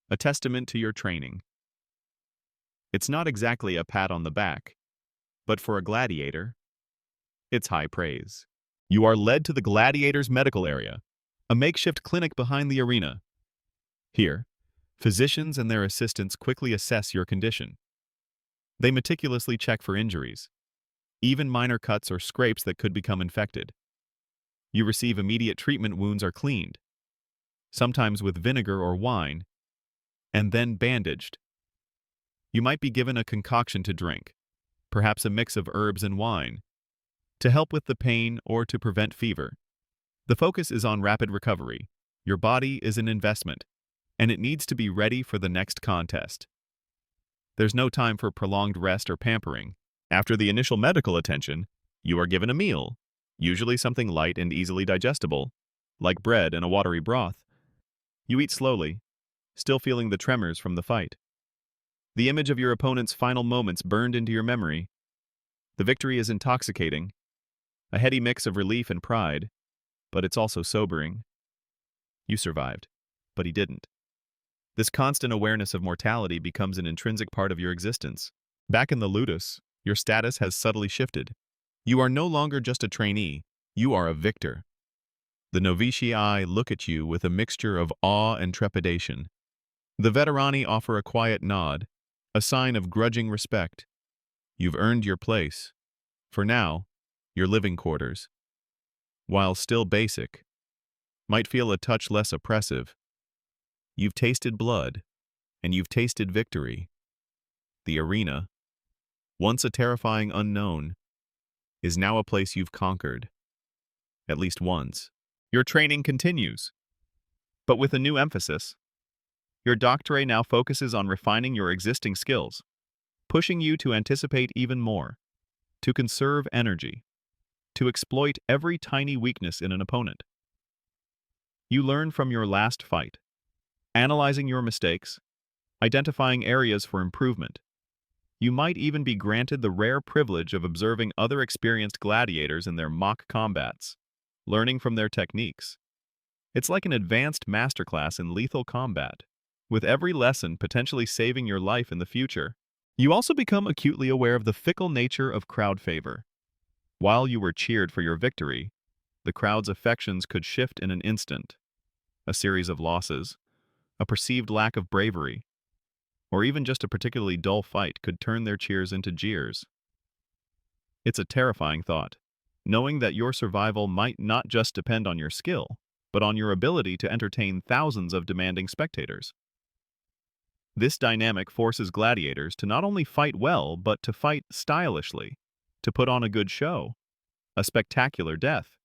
a testament to your training. It's not exactly a pat on the back, but for a gladiator, it's high praise. You are led to the Gladiator's medical area, a makeshift clinic behind the arena. Here, physicians and their assistants quickly assess your condition. They meticulously check for injuries, even minor cuts or scrapes that could become infected. You receive immediate treatment. Wounds are cleaned, sometimes with vinegar or wine, and then bandaged. You might be given a concoction to drink, perhaps a mix of herbs and wine, to help with the pain or to prevent fever. The focus is on rapid recovery. Your body is an investment, and it needs to be ready for the next contest. There's no time for prolonged rest or pampering. After the initial medical attention, you are given a meal, usually something light and easily digestible, like bread and a watery broth. You eat slowly, still feeling the tremors from the fight. The image of your opponent's final moments burned into your memory. The victory is intoxicating, a heady mix of relief and pride, but it's also sobering. You survived, but he didn't. This constant awareness of mortality becomes an intrinsic part of your existence. Back in the ludus, your status has subtly shifted. You are no longer just a trainee, you are a victor. The novicii look at you with a mixture of awe and trepidation. The veterani offer a quiet nod, a sign of grudging respect. You've earned your place. For now, your living quarters, while still basic, might feel a touch less oppressive. You've tasted blood, and you've tasted victory. The arena, once a terrifying unknown, is now a place you've conquered, at least once. Your training continues, but with a new emphasis. Your doctorate now focuses on refining your existing skills, pushing you to anticipate even more, to conserve energy, to exploit every tiny weakness in an opponent. You learn from your last fight, analyzing your mistakes, identifying areas for improvement. You might even be granted the rare privilege of observing other experienced gladiators in their mock combats, learning from their techniques. It's like an advanced masterclass in lethal combat, with every lesson potentially saving your life in the future. You also become acutely aware of the fickle nature of crowd favor. While you were cheered for your victory, the crowd's affections could shift in an instant. A series of losses, a perceived lack of bravery, or even just a particularly dull fight could turn their cheers into jeers. It's a terrifying thought, knowing that your survival might not just depend on your skill, but on your ability to entertain thousands of demanding spectators. This dynamic forces gladiators to not only fight well, but to fight stylishly, to put on a good show, a spectacular death,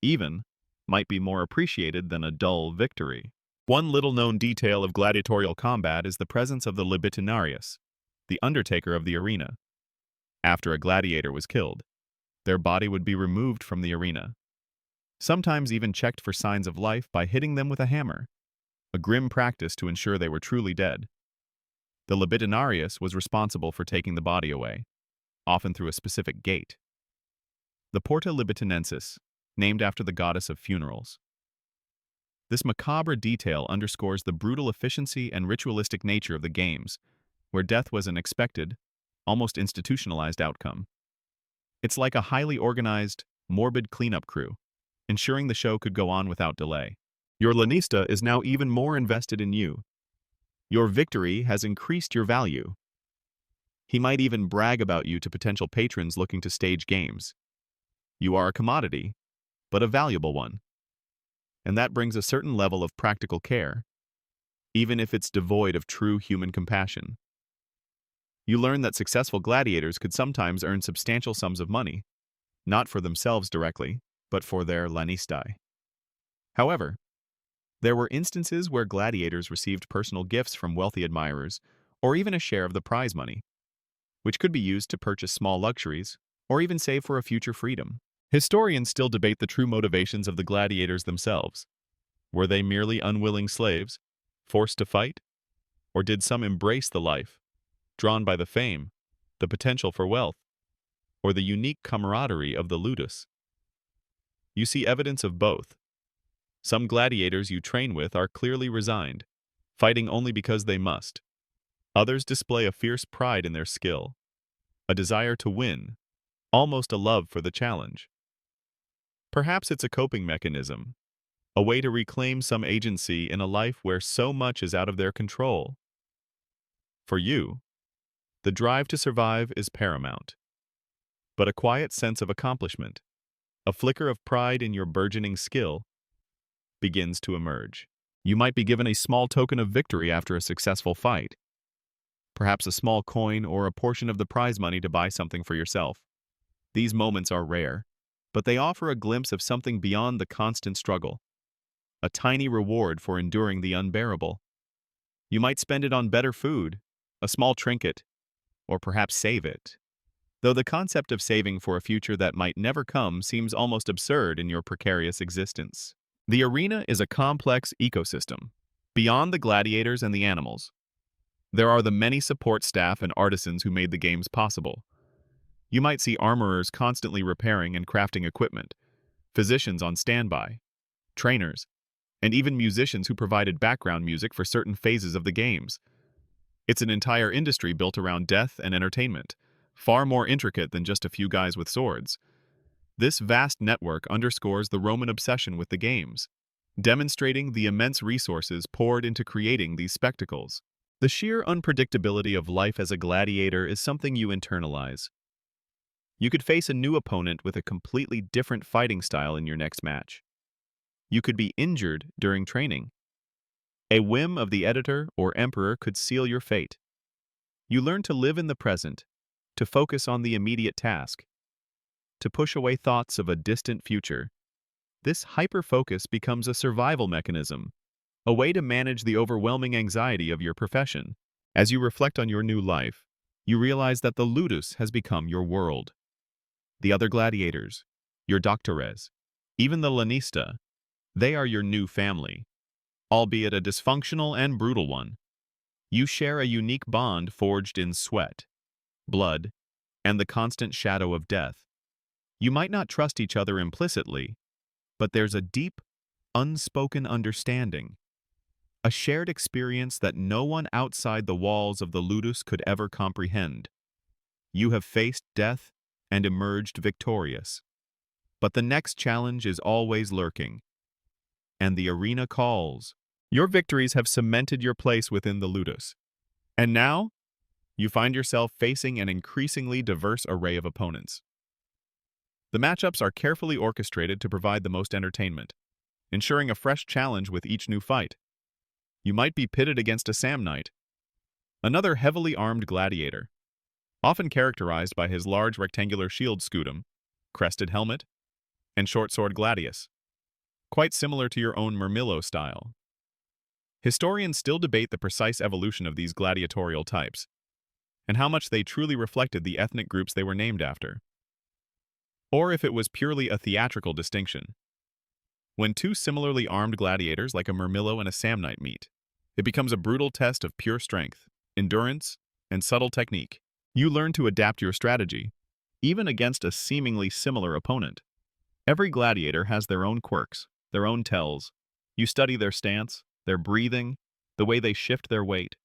even might be more appreciated than a dull victory. One little-known detail of gladiatorial combat is the presence of the libitinarius, the undertaker of the arena. After a gladiator was killed, their body would be removed from the arena, sometimes even checked for signs of life by hitting them with a hammer, a grim practice to ensure they were truly dead. The libitinarius was responsible for taking the body away, often through a specific gate. The Porta Libitinensis, named after the goddess of funerals. This macabre detail underscores the brutal efficiency and ritualistic nature of the games, where death was an expected, almost institutionalized outcome. It's like a highly organized, morbid cleanup crew, ensuring the show could go on without delay. Your lanista is now even more invested in you. Your victory has increased your value. He might even brag about you to potential patrons looking to stage games. You are a commodity, but a valuable one. And that brings a certain level of practical care, even if it's devoid of true human compassion. You learn that successful gladiators could sometimes earn substantial sums of money, not for themselves directly, but for their lanistae. However, there were instances where gladiators received personal gifts from wealthy admirers, or even a share of the prize money, which could be used to purchase small luxuries, or even save for a future freedom. Historians still debate the true motivations of the gladiators themselves. Were they merely unwilling slaves, forced to fight? Or did some embrace the life, drawn by the fame, the potential for wealth, or the unique camaraderie of the ludus? You see evidence of both. Some gladiators you train with are clearly resigned, fighting only because they must. Others display a fierce pride in their skill, a desire to win, almost a love for the challenge. Perhaps it's a coping mechanism, a way to reclaim some agency in a life where so much is out of their control. For you, the drive to survive is paramount. But a quiet sense of accomplishment, a flicker of pride in your burgeoning skill, begins to emerge. You might be given a small token of victory after a successful fight. Perhaps a small coin or a portion of the prize money to buy something for yourself. These moments are rare, but they offer a glimpse of something beyond the constant struggle. A tiny reward for enduring the unbearable. You might spend it on better food, a small trinket, or perhaps save it. Though the concept of saving for a future that might never come seems almost absurd in your precarious existence. The arena is a complex ecosystem. Beyond the gladiators and the animals, there are the many support staff and artisans who made the games possible. You might see armorers constantly repairing and crafting equipment, physicians on standby, trainers, and even musicians who provided background music for certain phases of the games. It's an entire industry built around death and entertainment, far more intricate than just a few guys with swords. This vast network underscores the Roman obsession with the games, demonstrating the immense resources poured into creating these spectacles. The sheer unpredictability of life as a gladiator is something you internalize. You could face a new opponent with a completely different fighting style in your next match. You could be injured during training. A whim of the editor or emperor could seal your fate. You learn to live in the present, to focus on the immediate task, to push away thoughts of a distant future. This hyper-focus becomes a survival mechanism, a way to manage the overwhelming anxiety of your profession. As you reflect on your new life, you realize that the ludus has become your world. The other gladiators, your doctores, even the lanista, they are your new family, albeit a dysfunctional and brutal one. You share a unique bond forged in sweat, blood, and the constant shadow of death. You might not trust each other implicitly, but there's a deep, unspoken understanding, a shared experience that no one outside the walls of the ludus could ever comprehend. You have faced death and emerged victorious. But the next challenge is always lurking, and the arena calls. Your victories have cemented your place within the ludus. And now, you find yourself facing an increasingly diverse array of opponents. The matchups are carefully orchestrated to provide the most entertainment, ensuring a fresh challenge with each new fight. You might be pitted against a Samnite, another heavily armed gladiator, often characterized by his large rectangular shield scutum, crested helmet, and short sword gladius. quite similar to your own Murmillo style. Historians still debate the precise evolution of these gladiatorial types, and how much they truly reflected the ethnic groups they were named after, or if it was purely a theatrical distinction. When two similarly armed gladiators like a Murmillo and a Samnite meet, it becomes a brutal test of pure strength, endurance, and subtle technique. You learn to adapt your strategy, even against a seemingly similar opponent. Every gladiator has their own quirks, their own tells. You study their stance, their breathing, the way they shift their weight.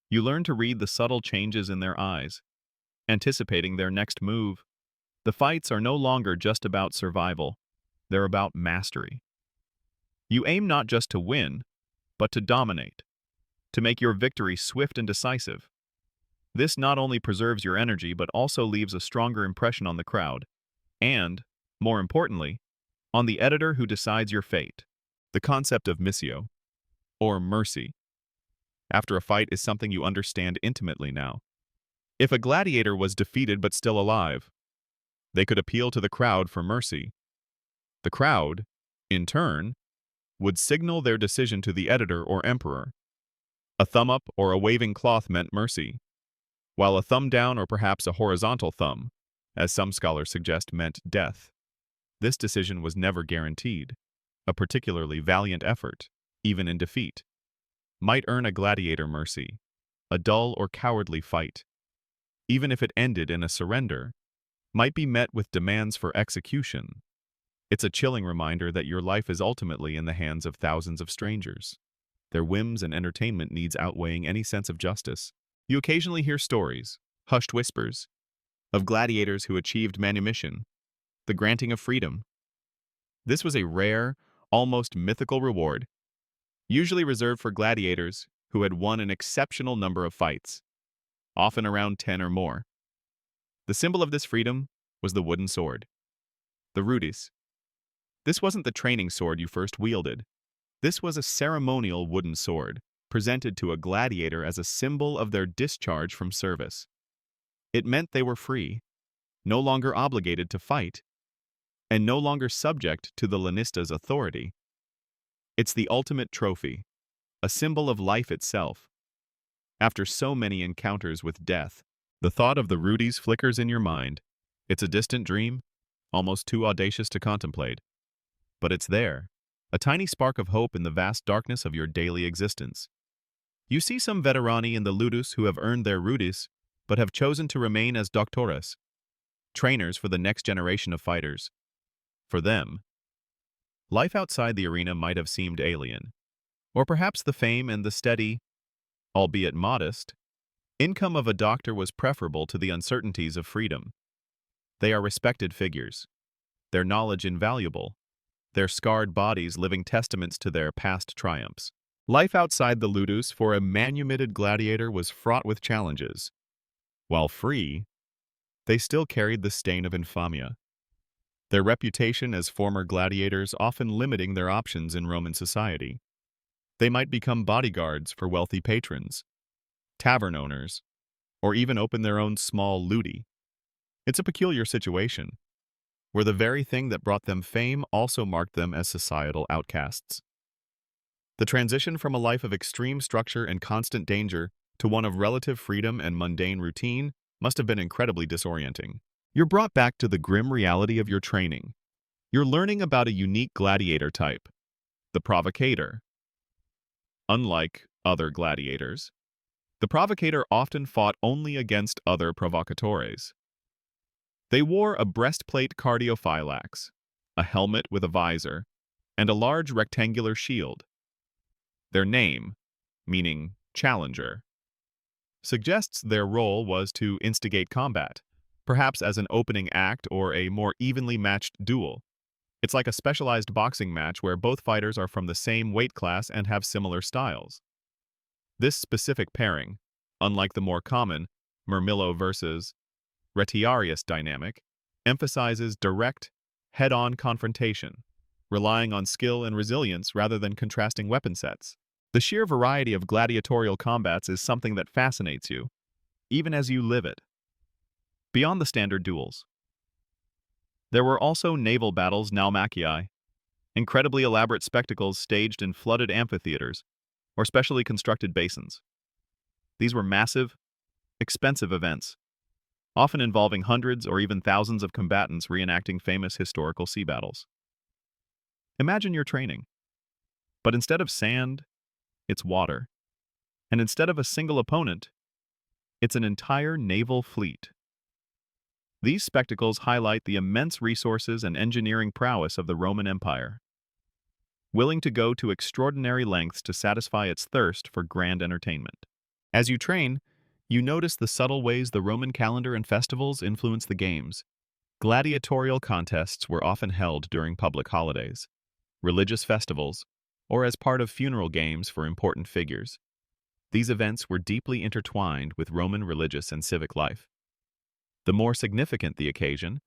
You learn to read the subtle changes in their eyes, anticipating their next move. The fights are no longer just about survival, they're about mastery. You aim not just to win, but to dominate, to make your victory swift and decisive. This not only preserves your energy but also leaves a stronger impression on the crowd, and, more importantly, on the editor who decides your fate. The concept of missio, or mercy, after a fight is something you understand intimately now. If a gladiator was defeated but still alive, they could appeal to the crowd for mercy. The crowd, in turn, would signal their decision to the editor or emperor. A thumb up or a waving cloth meant mercy, while a thumb down or perhaps a horizontal thumb, as some scholars suggest, meant death. This decision was never guaranteed. A particularly valiant effort, even in defeat, might earn a gladiator mercy. A dull or cowardly fight, even if it ended in a surrender, might be met with demands for execution. It's a chilling reminder that your life is ultimately in the hands of thousands of strangers, their whims and entertainment needs outweighing any sense of justice. You occasionally hear stories, hushed whispers, of gladiators who achieved manumission, the granting of freedom. This was a rare, almost mythical reward, usually reserved for gladiators who had won an exceptional number of fights, often around 10 or more. The symbol of this freedom was the wooden sword, the rudis. This wasn't the training sword you first wielded. This was a ceremonial wooden sword, presented to a gladiator as a symbol of their discharge from service. It meant they were free, no longer obligated to fight, and no longer subject to the lanista's authority. It's the ultimate trophy, a symbol of life itself. After so many encounters with death, the thought of the rudis flickers in your mind. It's a distant dream, almost too audacious to contemplate. But it's there, a tiny spark of hope in the vast darkness of your daily existence. You see some veterani in the ludus who have earned their rudis, but have chosen to remain as doctores, trainers for the next generation of fighters. For them, life outside the arena might have seemed alien, or perhaps the fame and the steady, albeit modest, income of a doctor was preferable to the uncertainties of freedom. They are respected figures, their knowledge invaluable, their scarred bodies living testaments to their past triumphs. Life outside the ludus for a manumitted gladiator was fraught with challenges. While free, they still carried the stain of infamia, their reputation as former gladiators often limiting their options in Roman society. They might become bodyguards for wealthy patrons, tavern owners, or even open their own small ludi. It's a peculiar situation, where the very thing that brought them fame also marked them as societal outcasts. The transition from a life of extreme structure and constant danger to one of relative freedom and mundane routine must have been incredibly disorienting. You're brought back to the grim reality of your training. You're learning about a unique gladiator type, the provocator. Unlike other gladiators, the provocator often fought only against other provocatores. They wore a breastplate cardiophylax, a helmet with a visor, and a large rectangular shield. Their name, meaning challenger, suggests their role was to instigate combat, perhaps as an opening act or a more evenly matched duel. It's like a specialized boxing match where both fighters are from the same weight class and have similar styles. This specific pairing, unlike the more common Murmillo versus Retiarius dynamic, emphasizes direct, head-on confrontation, relying on skill and resilience rather than contrasting weapon sets. The sheer variety of gladiatorial combats is something that fascinates you, even as you live it. Beyond the standard duels, there were also naval battles naumachii, incredibly elaborate spectacles staged in flooded amphitheaters or specially constructed basins. These were massive, expensive events, often involving hundreds or even thousands of combatants reenacting famous historical sea battles. Imagine your training, but instead of sand, it's water. And instead of a single opponent, it's an entire naval fleet. These spectacles highlight the immense resources and engineering prowess of the Roman Empire, willing to go to extraordinary lengths to satisfy its thirst for grand entertainment. As you train, you notice the subtle ways the Roman calendar and festivals influence the games. Gladiatorial contests were often held during public holidays, religious festivals, or as part of funeral games for important figures. These events were deeply intertwined with Roman religious and civic life. The more significant the occasion,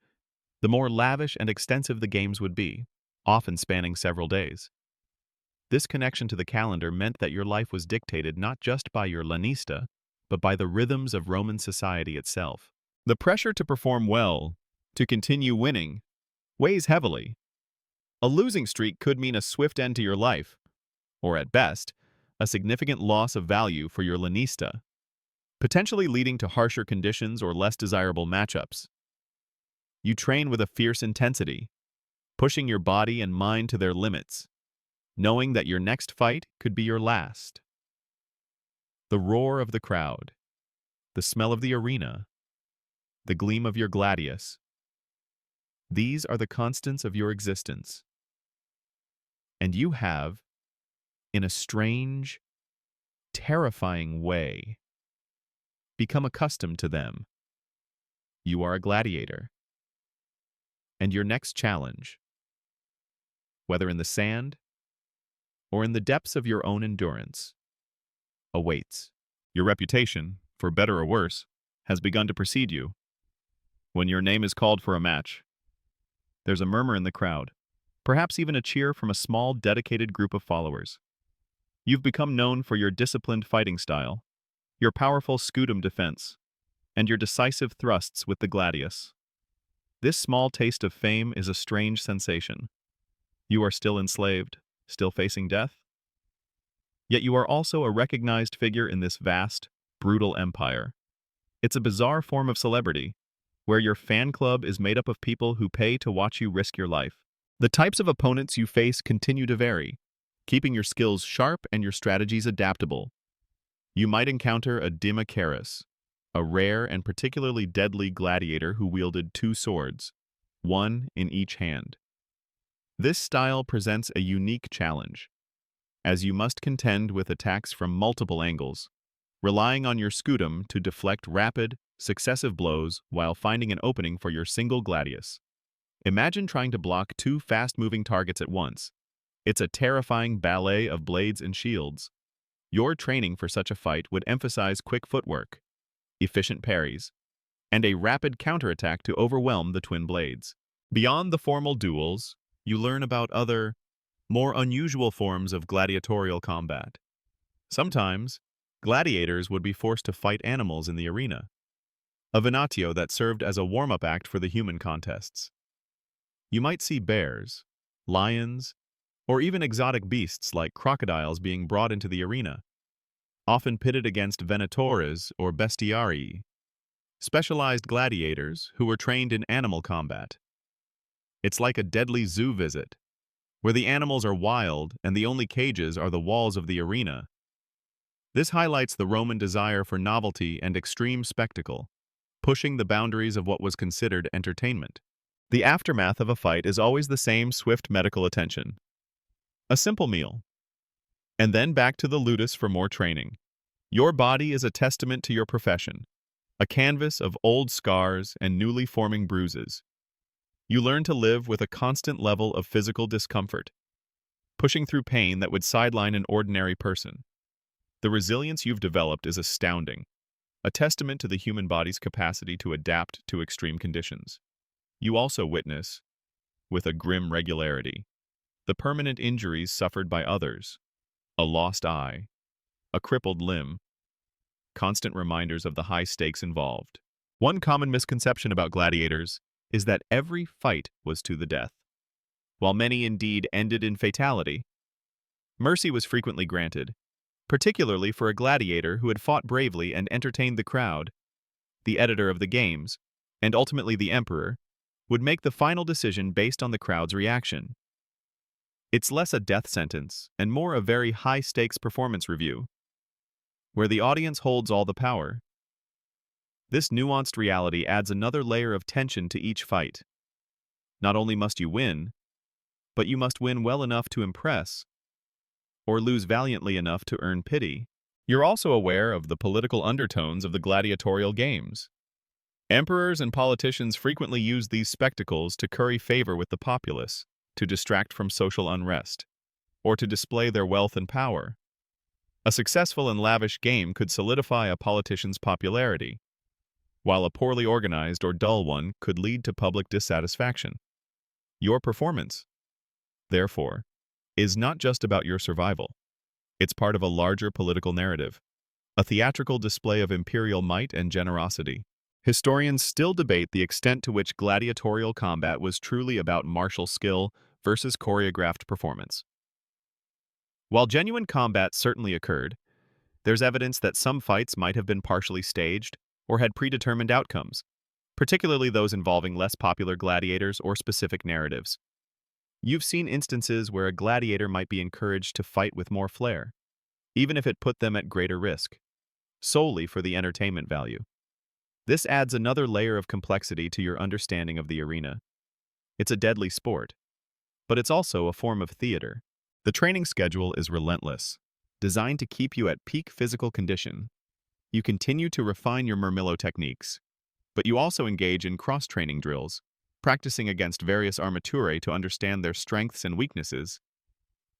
the more lavish and extensive the games would be, often spanning several days. This connection to the calendar meant that your life was dictated not just by your lanista, but by the rhythms of Roman society itself. The pressure to perform well, to continue winning, weighs heavily. A losing streak could mean a swift end to your life, or at best, a significant loss of value for your lanista, potentially leading to harsher conditions or less desirable matchups. You train with a fierce intensity, pushing your body and mind to their limits, knowing that your next fight could be your last. The roar of the crowd, the smell of the arena, the gleam of your gladius. These are the constants of your existence. And you have, in a strange, terrifying way, become accustomed to them. You are a gladiator. And your next challenge, whether in the sand or in the depths of your own endurance, awaits. Your reputation, for better or worse, has begun to precede you. When your name is called for a match, there's a murmur in the crowd, perhaps even a cheer from a small, dedicated group of followers. You've become known for your disciplined fighting style, your powerful scutum defense, and your decisive thrusts with the gladius. This small taste of fame is a strange sensation. You are still enslaved, still facing death. Yet you are also a recognized figure in this vast, brutal empire. It's a bizarre form of celebrity, where your fan club is made up of people who pay to watch you risk your life. The types of opponents you face continue to vary, keeping your skills sharp and your strategies adaptable. You might encounter a Dimmacharis, a rare and particularly deadly gladiator who wielded 2 swords, one in each hand. This style presents a unique challenge, as you must contend with attacks from multiple angles, relying on your scutum to deflect rapid, successive blows while finding an opening for your single gladius. Imagine trying to block 2 fast-moving targets at once. It's a terrifying ballet of blades and shields. Your training for such a fight would emphasize quick footwork, efficient parries, and a rapid counterattack to overwhelm the twin blades. Beyond the formal duels, you learn about other, more unusual forms of gladiatorial combat. Sometimes, gladiators would be forced to fight animals in the arena, a venatio that served as a warm-up act for the human contests. You might see bears, lions, or even exotic beasts like crocodiles being brought into the arena, often pitted against venatores or bestiarii, specialized gladiators who were trained in animal combat. It's like a deadly zoo visit, where the animals are wild and the only cages are the walls of the arena. This highlights the Roman desire for novelty and extreme spectacle, pushing the boundaries of what was considered entertainment. The aftermath of a fight is always the same swift medical attention. A simple meal, and then back to the ludus for more training. Your body is a testament to your profession, a canvas of old scars and newly forming bruises. You learn to live with a constant level of physical discomfort, pushing through pain that would sideline an ordinary person. The resilience you've developed is astounding, a testament to the human body's capacity to adapt to extreme conditions. You also witness, with a grim regularity, the permanent injuries suffered by others, a lost eye, a crippled limb, constant reminders of the high stakes involved. One common misconception about gladiators is that every fight was to the death. While many indeed ended in fatality, mercy was frequently granted, particularly for a gladiator who had fought bravely and entertained the crowd. The editor of the games, and ultimately the emperor, would make the final decision based on the crowd's reaction. It's less a death sentence and more a very high-stakes performance review, where the audience holds all the power. This nuanced reality adds another layer of tension to each fight. Not only must you win, but you must win well enough to impress, or lose valiantly enough to earn pity. You're also aware of the political undertones of the gladiatorial games. Emperors and politicians frequently use these spectacles to curry favor with the populace, to distract from social unrest, or to display their wealth and power. A successful and lavish game could solidify a politician's popularity, while a poorly organized or dull one could lead to public dissatisfaction. Your performance, therefore, is not just about your survival. It's part of a larger political narrative, a theatrical display of imperial might and generosity. Historians still debate the extent to which gladiatorial combat was truly about martial skill versus choreographed performance. While genuine combat certainly occurred, there's evidence that some fights might have been partially staged or had predetermined outcomes, particularly those involving less popular gladiators or specific narratives. You've seen instances where a gladiator might be encouraged to fight with more flair, even if it put them at greater risk, solely for the entertainment value. This adds another layer of complexity to your understanding of the arena. It's a deadly sport, but it's also a form of theater. The training schedule is relentless, designed to keep you at peak physical condition. You continue to refine your murmillo techniques, but you also engage in cross-training drills, practicing against various armaturae to understand their strengths and weaknesses.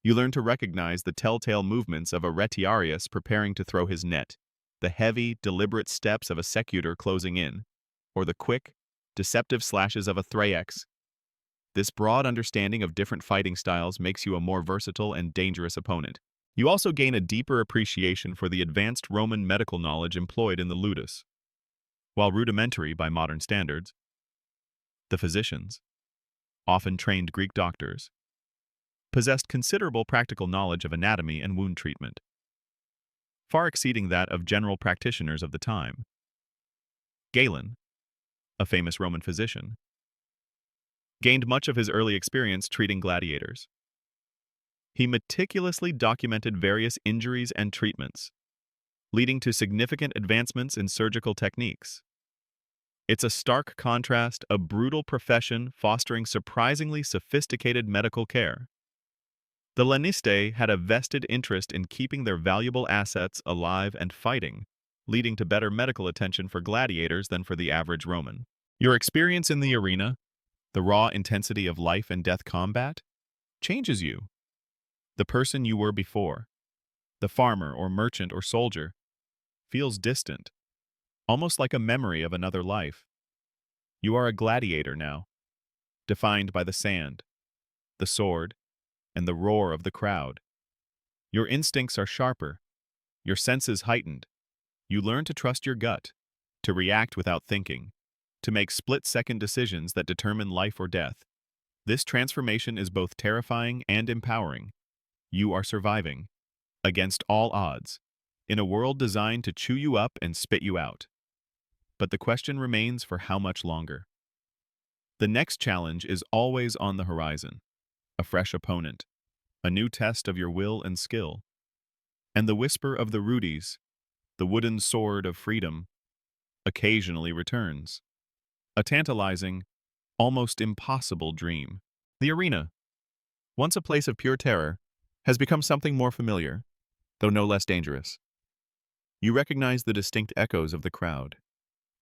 You learn to recognize the telltale movements of a retiarius preparing to throw his net, the heavy, deliberate steps of a secutor closing in, or the quick, deceptive slashes of a thraex. This broad understanding of different fighting styles makes you a more versatile and dangerous opponent. You also gain a deeper appreciation for the advanced Roman medical knowledge employed in the ludus. While rudimentary by modern standards, the physicians, often trained Greek doctors, possessed considerable practical knowledge of anatomy and wound treatment, far exceeding that of general practitioners of the time. Galen, a famous Roman physician, gained much of his early experience treating gladiators. He meticulously documented various injuries and treatments, leading to significant advancements in surgical techniques. It's a stark contrast, a brutal profession fostering surprisingly sophisticated medical care. The Laniste had a vested interest in keeping their valuable assets alive and fighting, leading to better medical attention for gladiators than for the average Roman. Your experience in the arena, the raw intensity of life and death combat, changes you. The person you were before, the farmer or merchant or soldier, feels distant, almost like a memory of another life. You are a gladiator now, defined by the sand, the sword, and the roar of the crowd. Your instincts are sharper, your senses heightened. You learn to trust your gut, to react without thinking, to make split-second decisions that determine life or death. This transformation is both terrifying and empowering. You are surviving, against all odds, in a world designed to chew you up and spit you out. But the question remains for how much longer. The next challenge is always on the horizon. A fresh opponent, a new test of your will and skill. And the whisper of the rudis, the wooden sword of freedom, occasionally returns. A tantalizing, almost impossible dream. The arena, once a place of pure terror, has become something more familiar, though no less dangerous. You recognize the distinct echoes of the crowd,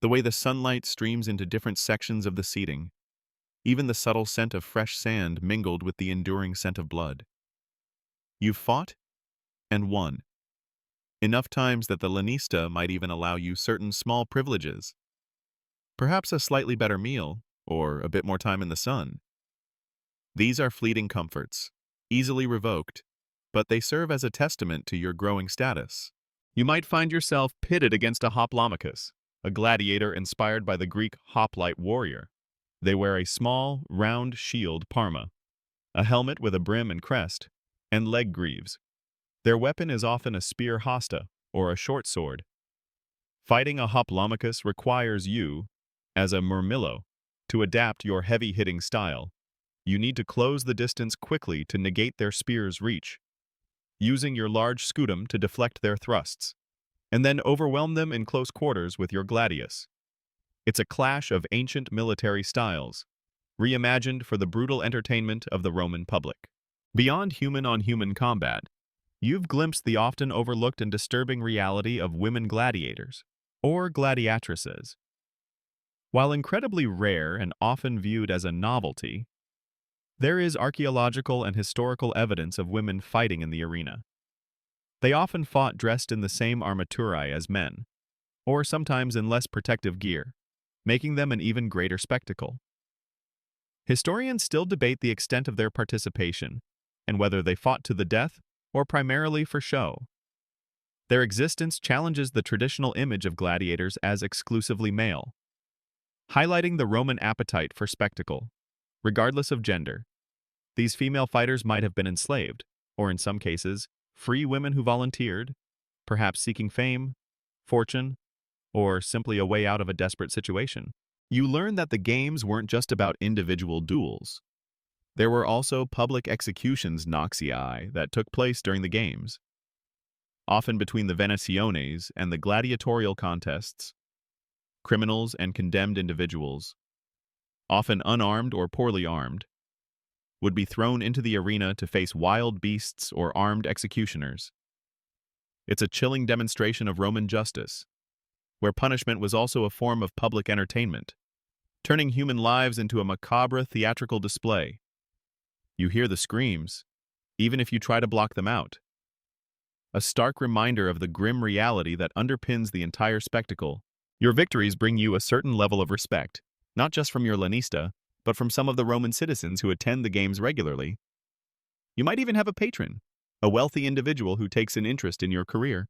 the way the sunlight streams into different sections of the seating, even the subtle scent of fresh sand mingled with the enduring scent of blood. You've fought and won, enough times that the lanista might even allow you certain small privileges. Perhaps a slightly better meal, or a bit more time in the sun. These are fleeting comforts, easily revoked, but they serve as a testament to your growing status. You might find yourself pitted against a hoplomachus, a gladiator inspired by the Greek hoplite warrior. They wear a small, round shield parma, a helmet with a brim and crest, and leg greaves. Their weapon is often a spear hasta, or a short sword. Fighting a hoplomachus requires you, as a murmillo, to adapt your heavy-hitting style. You need to close the distance quickly to negate their spear's reach, using your large scutum to deflect their thrusts, and then overwhelm them in close quarters with your gladius. It's a clash of ancient military styles, reimagined for the brutal entertainment of the Roman public. Beyond human-on-human combat, you've glimpsed the often overlooked and disturbing reality of women gladiators, or gladiatresses. While incredibly rare and often viewed as a novelty, there is archaeological and historical evidence of women fighting in the arena. They often fought dressed in the same armaturae as men, or sometimes in less protective gear, making them an even greater spectacle. Historians still debate the extent of their participation and whether they fought to the death or primarily for show. Their existence challenges the traditional image of gladiators as exclusively male, highlighting the Roman appetite for spectacle. Regardless of gender, these female fighters might have been enslaved, or in some cases, free women who volunteered, perhaps seeking fame, fortune, or simply a way out of a desperate situation. You learn that the games weren't just about individual duels. There were also public executions noxiae that took place during the games, often between the venationes and the gladiatorial contests. Criminals and condemned individuals, often unarmed or poorly armed, would be thrown into the arena to face wild beasts or armed executioners. It's a chilling demonstration of Roman justice, where punishment was also a form of public entertainment, turning human lives into a macabre theatrical display. You hear the screams, even if you try to block them out. A stark reminder of the grim reality that underpins the entire spectacle. Your victories bring you a certain level of respect, not just from your lanista, but from some of the Roman citizens who attend the games regularly. You might even have a patron, a wealthy individual who takes an interest in your career,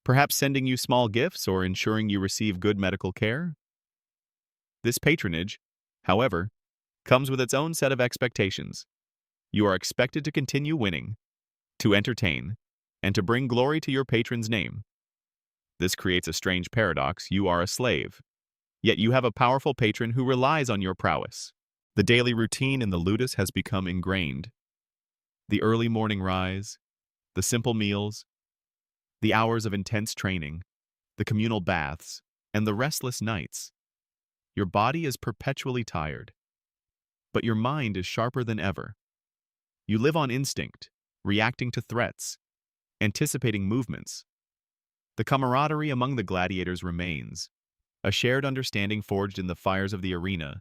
perhaps sending you small gifts or ensuring you receive good medical care. This patronage, however, comes with its own set of expectations. You are expected to continue winning, to entertain, and to bring glory to your patron's name. This creates a strange paradox. You are a slave, yet you have a powerful patron who relies on your prowess. The daily routine in the ludus has become ingrained. The early morning rise, the simple meals, the hours of intense training, the communal baths, and the restless nights. Your body is perpetually tired, but your mind is sharper than ever. You live on instinct, reacting to threats, anticipating movements. The camaraderie among the gladiators remains, a shared understanding forged in the fires of the arena.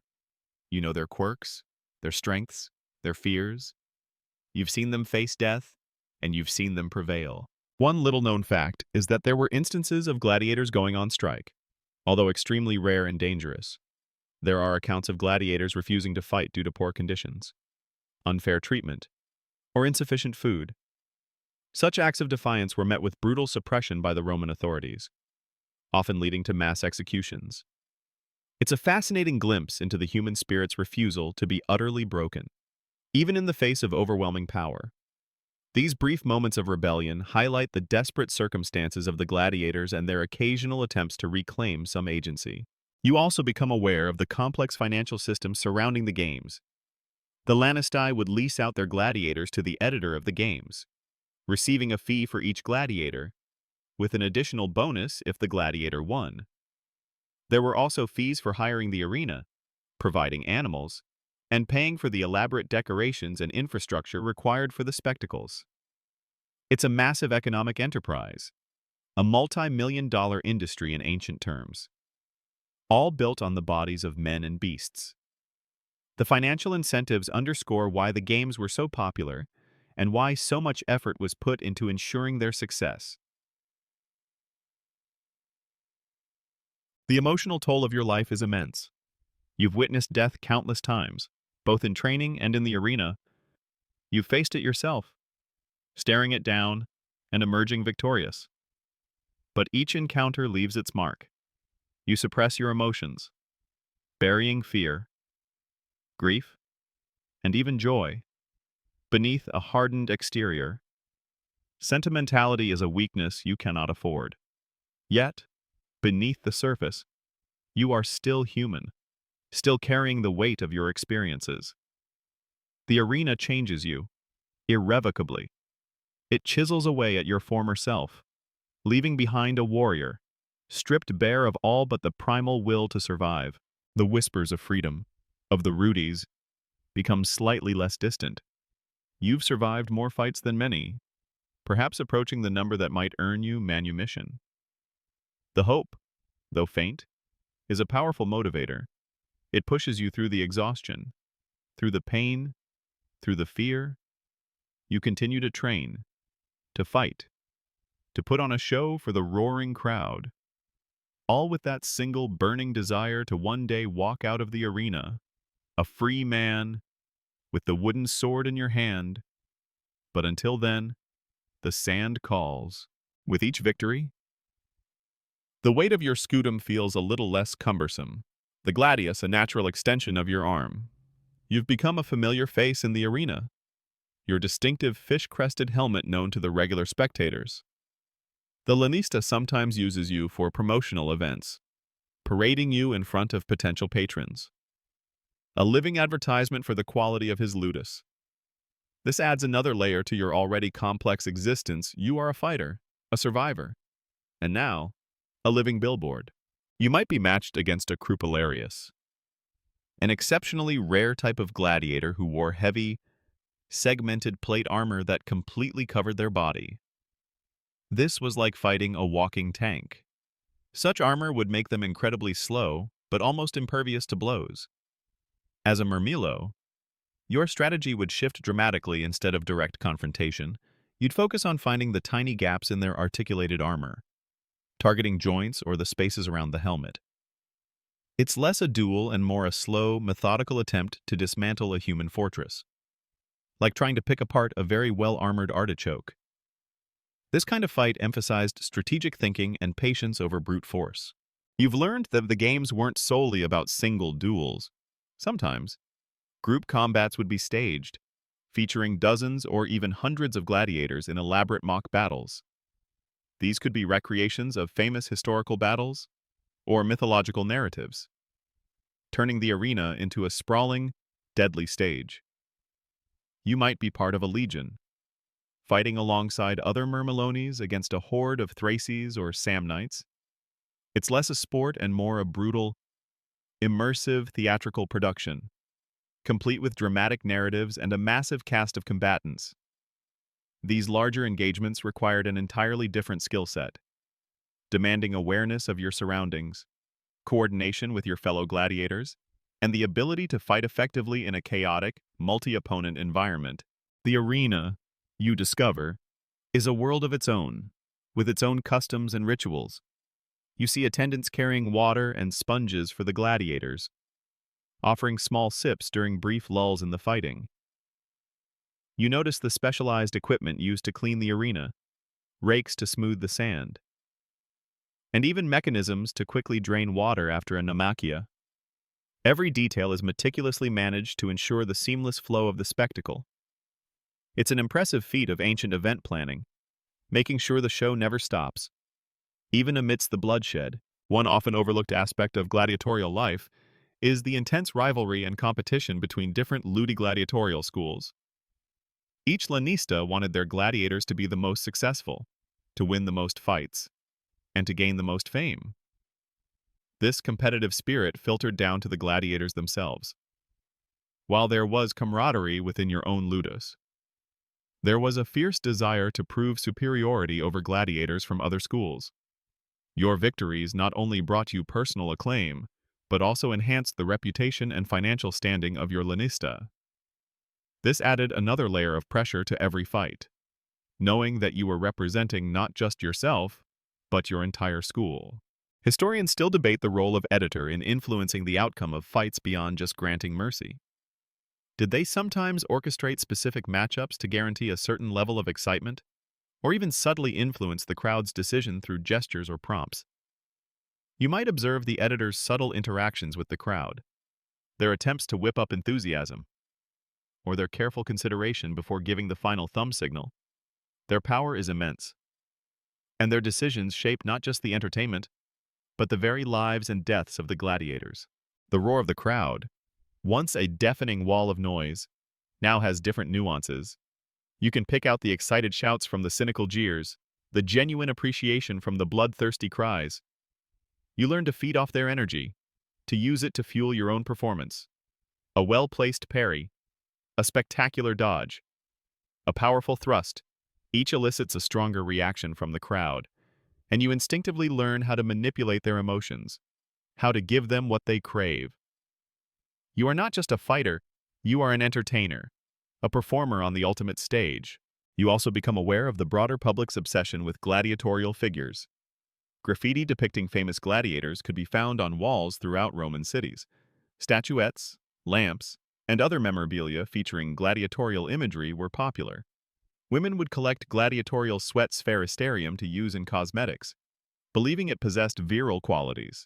You know their quirks, their strengths, their fears. You've seen them face death, and you've seen them prevail. One little-known fact is that there were instances of gladiators going on strike, although extremely rare and dangerous. There are accounts of gladiators refusing to fight due to poor conditions, unfair treatment, or insufficient food. Such acts of defiance were met with brutal suppression by the Roman authorities, often leading to mass executions. It's a fascinating glimpse into the human spirit's refusal to be utterly broken, even in the face of overwhelming power. These brief moments of rebellion highlight the desperate circumstances of the gladiators and their occasional attempts to reclaim some agency. You also become aware of the complex financial system surrounding the games. The Lanistae would lease out their gladiators to the editor of the games, receiving a fee for each gladiator, with an additional bonus if the gladiator won. There were also fees for hiring the arena, providing animals, and paying for the elaborate decorations and infrastructure required for the spectacles. It's a massive economic enterprise, a multi-million-dollar industry in ancient terms, all built on the bodies of men and beasts. The financial incentives underscore why the games were so popular and why so much effort was put into ensuring their success. The emotional toll of your life is immense. You've witnessed death countless times, both in training and in the arena. You've faced it yourself, staring it down and emerging victorious. But each encounter leaves its mark. You suppress your emotions, burying fear, grief, and even joy Beneath a hardened exterior, sentimentality is a weakness you cannot afford. Yet, beneath the surface, you are still human, still carrying the weight of your experiences. The arena changes you, irrevocably. It chisels away at your former self, leaving behind a warrior, stripped bare of all but the primal will to survive. The whispers of freedom, of the Rudies, become slightly less distant. You've survived more fights than many, perhaps approaching the number that might earn you manumission. The hope, though faint, is a powerful motivator. It pushes you through the exhaustion, through the pain, through the fear. You continue to train, to fight, to put on a show for the roaring crowd, all with that single burning desire to one day walk out of the arena, a free man, with the wooden sword in your hand. But until then, the sand calls. With each victory, the weight of your scutum feels a little less cumbersome, the gladius a natural extension of your arm. You've become a familiar face in the arena, your distinctive fish-crested helmet known to the regular spectators. The lanista sometimes uses you for promotional events, parading you in front of potential patrons. A living advertisement for the quality of his ludus. This adds another layer to your already complex existence. You are a fighter, a survivor, and now, a living billboard. You might be matched against a crupularius, an exceptionally rare type of gladiator who wore heavy, segmented plate armor that completely covered their body. This was like fighting a walking tank. Such armor would make them incredibly slow, but almost impervious to blows. As a murmillo, your strategy would shift dramatically. Instead of direct confrontation, you'd focus on finding the tiny gaps in their articulated armor, targeting joints or the spaces around the helmet. It's less a duel and more a slow, methodical attempt to dismantle a human fortress, like trying to pick apart a very well-armored artichoke. This kind of fight emphasized strategic thinking and patience over brute force. You've learned that the games weren't solely about single duels. Sometimes, group combats would be staged, featuring dozens or even hundreds of gladiators in elaborate mock battles. These could be recreations of famous historical battles or mythological narratives, turning the arena into a sprawling, deadly stage. You might be part of a legion, fighting alongside other Myrmilones against a horde of Thraces or Samnites. It's less a sport and more a brutal, immersive theatrical production, complete with dramatic narratives and a massive cast of combatants. These larger engagements required an entirely different skill set, demanding awareness of your surroundings, coordination with your fellow gladiators, and the ability to fight effectively in a chaotic, multi-opponent environment. The arena, you discover, is a world of its own, with its own customs and rituals. You see attendants carrying water and sponges for the gladiators, offering small sips during brief lulls in the fighting. You notice the specialized equipment used to clean the arena, rakes to smooth the sand, and even mechanisms to quickly drain water after a namachia. Every detail is meticulously managed to ensure the seamless flow of the spectacle. It's an impressive feat of ancient event planning, making sure the show never stops. Even amidst the bloodshed, one often overlooked aspect of gladiatorial life is the intense rivalry and competition between different ludi gladiatorial schools. Each lanista wanted their gladiators to be the most successful, to win the most fights, and to gain the most fame. This competitive spirit filtered down to the gladiators themselves. While there was camaraderie within your own ludus, there was a fierce desire to prove superiority over gladiators from other schools. Your victories not only brought you personal acclaim, but also enhanced the reputation and financial standing of your lanista. This added another layer of pressure to every fight, knowing that you were representing not just yourself, but your entire school. Historians still debate the role of editor in influencing the outcome of fights beyond just granting mercy. Did they sometimes orchestrate specific matchups to guarantee a certain level of excitement, or even subtly influence the crowd's decision through gestures or prompts? You might observe the editor's subtle interactions with the crowd, their attempts to whip up enthusiasm, or their careful consideration before giving the final thumb signal. Their power is immense, and their decisions shape not just the entertainment, but the very lives and deaths of the gladiators. The roar of the crowd, once a deafening wall of noise, now has different nuances. You can pick out the excited shouts from the cynical jeers, the genuine appreciation from the bloodthirsty cries. You learn to feed off their energy, to use it to fuel your own performance. A well-placed parry, a spectacular dodge, a powerful thrust, each elicits a stronger reaction from the crowd, and you instinctively learn how to manipulate their emotions, how to give them what they crave. You are not just a fighter, you are an entertainer, a performer on the ultimate stage. You also become aware of the broader public's obsession with gladiatorial figures. Graffiti depicting famous gladiators could be found on walls throughout Roman cities. Statuettes, lamps, and other memorabilia featuring gladiatorial imagery were popular. Women would collect gladiatorial sweat spharisterium to use in cosmetics, believing it possessed virile qualities.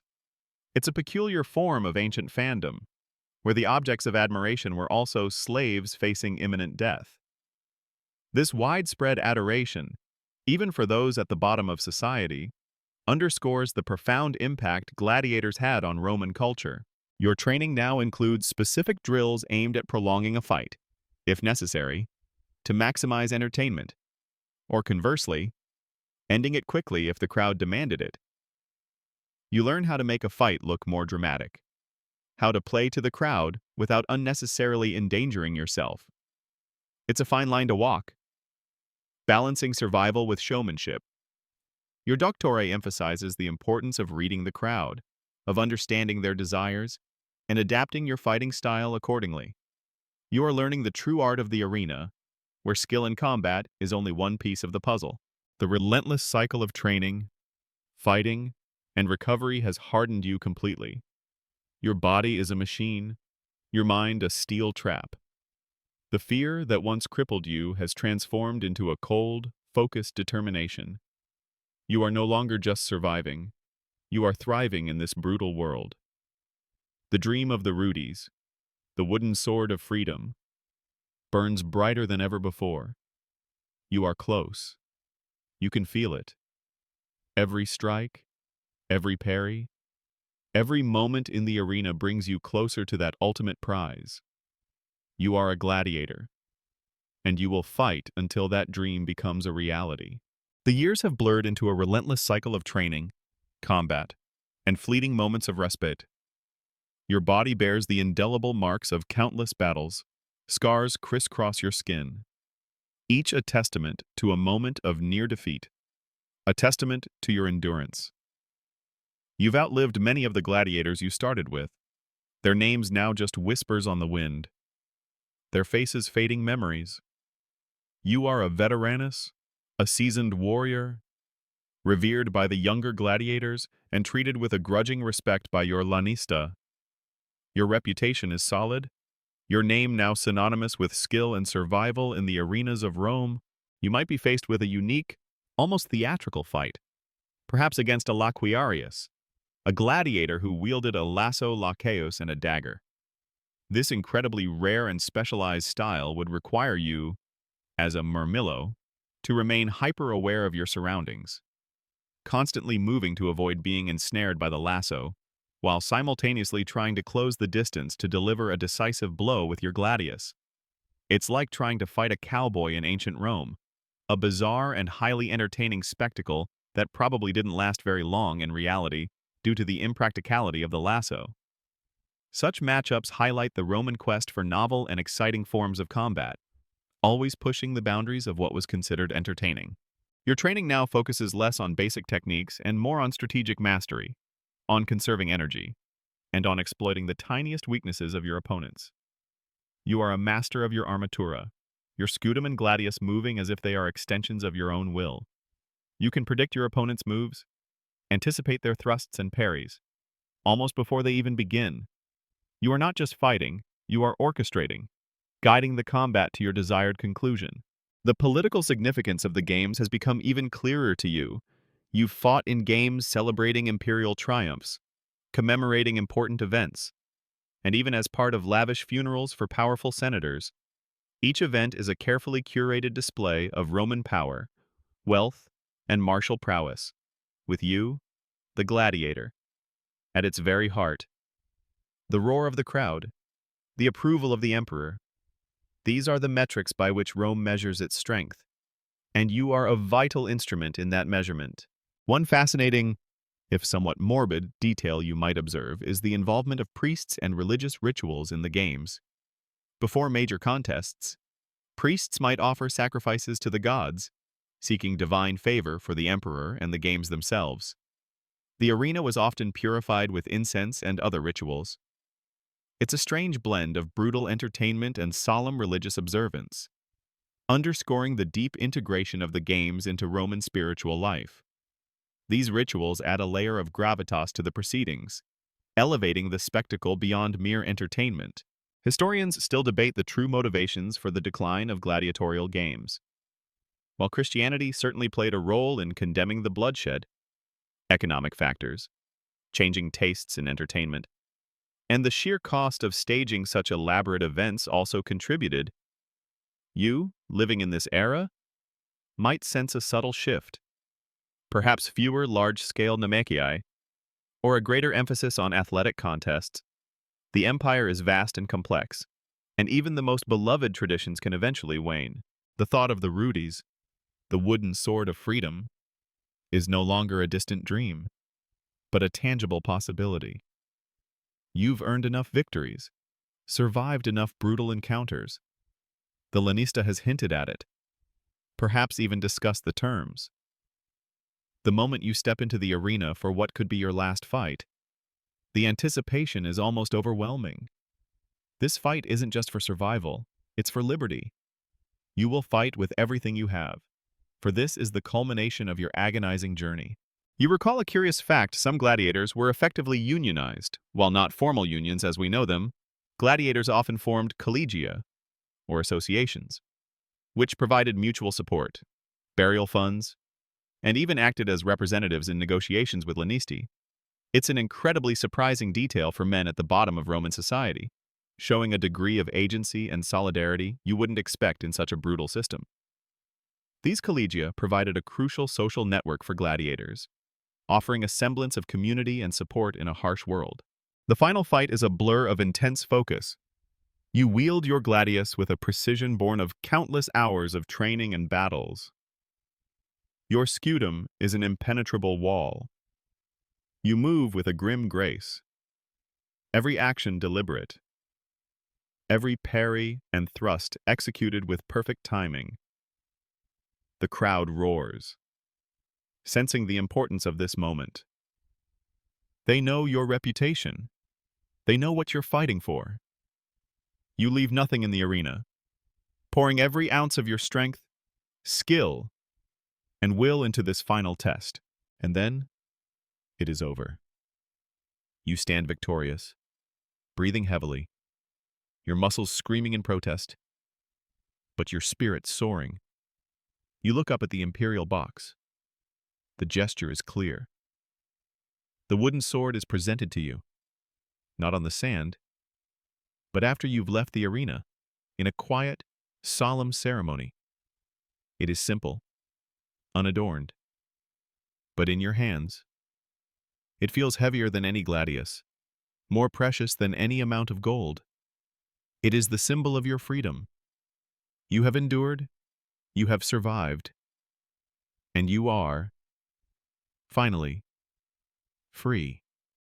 It's a peculiar form of ancient fandom, where the objects of admiration were also slaves facing imminent death. This widespread adoration, even for those at the bottom of society, underscores the profound impact gladiators had on Roman culture. Your training now includes specific drills aimed at prolonging a fight, if necessary, to maximize entertainment, or conversely, ending it quickly if the crowd demanded it. You learn how to make a fight look more dramatic, how to play to the crowd without unnecessarily endangering yourself. It's a fine line to walk, balancing survival with showmanship. Your doctore emphasizes the importance of reading the crowd, of understanding their desires, and adapting your fighting style accordingly. You are learning the true art of the arena, where skill in combat is only one piece of the puzzle. The relentless cycle of training, fighting, and recovery has hardened you completely. Your body is a machine, your mind a steel trap. The fear that once crippled you has transformed into a cold, focused determination. You are no longer just surviving, you are thriving in this brutal world. The dream of the Rudies, the wooden sword of freedom, burns brighter than ever before. You are close. You can feel it. Every strike, every parry, every moment in the arena brings you closer to that ultimate prize. You are a gladiator, and you will fight until that dream becomes a reality. The years have blurred into a relentless cycle of training, combat, and fleeting moments of respite. Your body bears the indelible marks of countless battles. Scars crisscross your skin, each a testament to a moment of near defeat, a testament to your endurance. You've outlived many of the gladiators you started with, their names now just whispers on the wind, their faces fading memories. You are a veteranus, a seasoned warrior, revered by the younger gladiators and treated with a grudging respect by your lanista. Your reputation is solid, your name now synonymous with skill and survival in the arenas of Rome. You might be faced with a unique, almost theatrical fight, perhaps against a laquarius, a gladiator who wielded a lasso lacheus and a dagger. This incredibly rare and specialized style would require you, as a murmillo, to remain hyper-aware of your surroundings, constantly moving to avoid being ensnared by the lasso, while simultaneously trying to close the distance to deliver a decisive blow with your gladius. It's like trying to fight a cowboy in ancient Rome, a bizarre and highly entertaining spectacle that probably didn't last very long in reality due to the impracticality of the lasso. Such matchups highlight the Roman quest for novel and exciting forms of combat, always pushing the boundaries of what was considered entertaining. Your training now focuses less on basic techniques and more on strategic mastery, on conserving energy, and on exploiting the tiniest weaknesses of your opponents. You are a master of your armatura, your scutum and gladius moving as if they are extensions of your own will. You can predict your opponent's moves, anticipate their thrusts and parries, almost before they even begin. You are not just fighting, you are orchestrating, guiding the combat to your desired conclusion. The political significance of the games has become even clearer to you. You've fought in games celebrating imperial triumphs, commemorating important events, and even as part of lavish funerals for powerful senators. Each event is a carefully curated display of Roman power, wealth, and martial prowess, with you, the gladiator, at its very heart. The roar of the crowd, the approval of the emperor, these are the metrics by which Rome measures its strength, and you are a vital instrument in that measurement. One fascinating, if somewhat morbid, detail you might observe is the involvement of priests and religious rituals in the games. Before major contests, priests might offer sacrifices to the gods, seeking divine favor for the emperor and the games themselves. The arena was often purified with incense and other rituals. It's a strange blend of brutal entertainment and solemn religious observance, underscoring the deep integration of the games into Roman spiritual life. These rituals add a layer of gravitas to the proceedings, elevating the spectacle beyond mere entertainment. Historians still debate the true motivations for the decline of gladiatorial games. While Christianity certainly played a role in condemning the bloodshed, economic factors, changing tastes in entertainment, and the sheer cost of staging such elaborate events also contributed. You, living in this era, might sense a subtle shift, perhaps fewer large-scale namekiai, or a greater emphasis on athletic contests. The empire is vast and complex, and even the most beloved traditions can eventually wane. The thought of the rudis, the wooden sword of freedom, is no longer a distant dream, but a tangible possibility. You've earned enough victories, survived enough brutal encounters. The Lanista has hinted at it, perhaps even discussed the terms. The moment you step into the arena for what could be your last fight, the anticipation is almost overwhelming. This fight isn't just for survival, it's for liberty. You will fight with everything you have, for this is the culmination of your agonizing journey. You recall a curious fact: some gladiators were effectively unionized. While not formal unions as we know them, gladiators often formed collegia, or associations, which provided mutual support, burial funds, and even acted as representatives in negotiations with Lanisti. It's an incredibly surprising detail for men at the bottom of Roman society, showing a degree of agency and solidarity you wouldn't expect in such a brutal system. These collegia provided a crucial social network for gladiators, offering a semblance of community and support in a harsh world. The final fight is a blur of intense focus. You wield your gladius with a precision born of countless hours of training and battles. Your scutum is an impenetrable wall. You move with a grim grace, every action deliberate, every parry and thrust executed with perfect timing. The crowd roars, sensing the importance of this moment. They know your reputation. They know what you're fighting for. You leave nothing in the arena, pouring every ounce of your strength, skill, and will into this final test. And then, it is over. You stand victorious, breathing heavily, your muscles screaming in protest, but your spirit soaring. You look up at the imperial box. The gesture is clear. The wooden sword is presented to you, not on the sand, but after you've left the arena, in a quiet, solemn ceremony. It is simple, unadorned, but in your hands, it feels heavier than any gladius, more precious than any amount of gold. It is the symbol of your freedom. You have endured, you have survived, and you are, finally, free.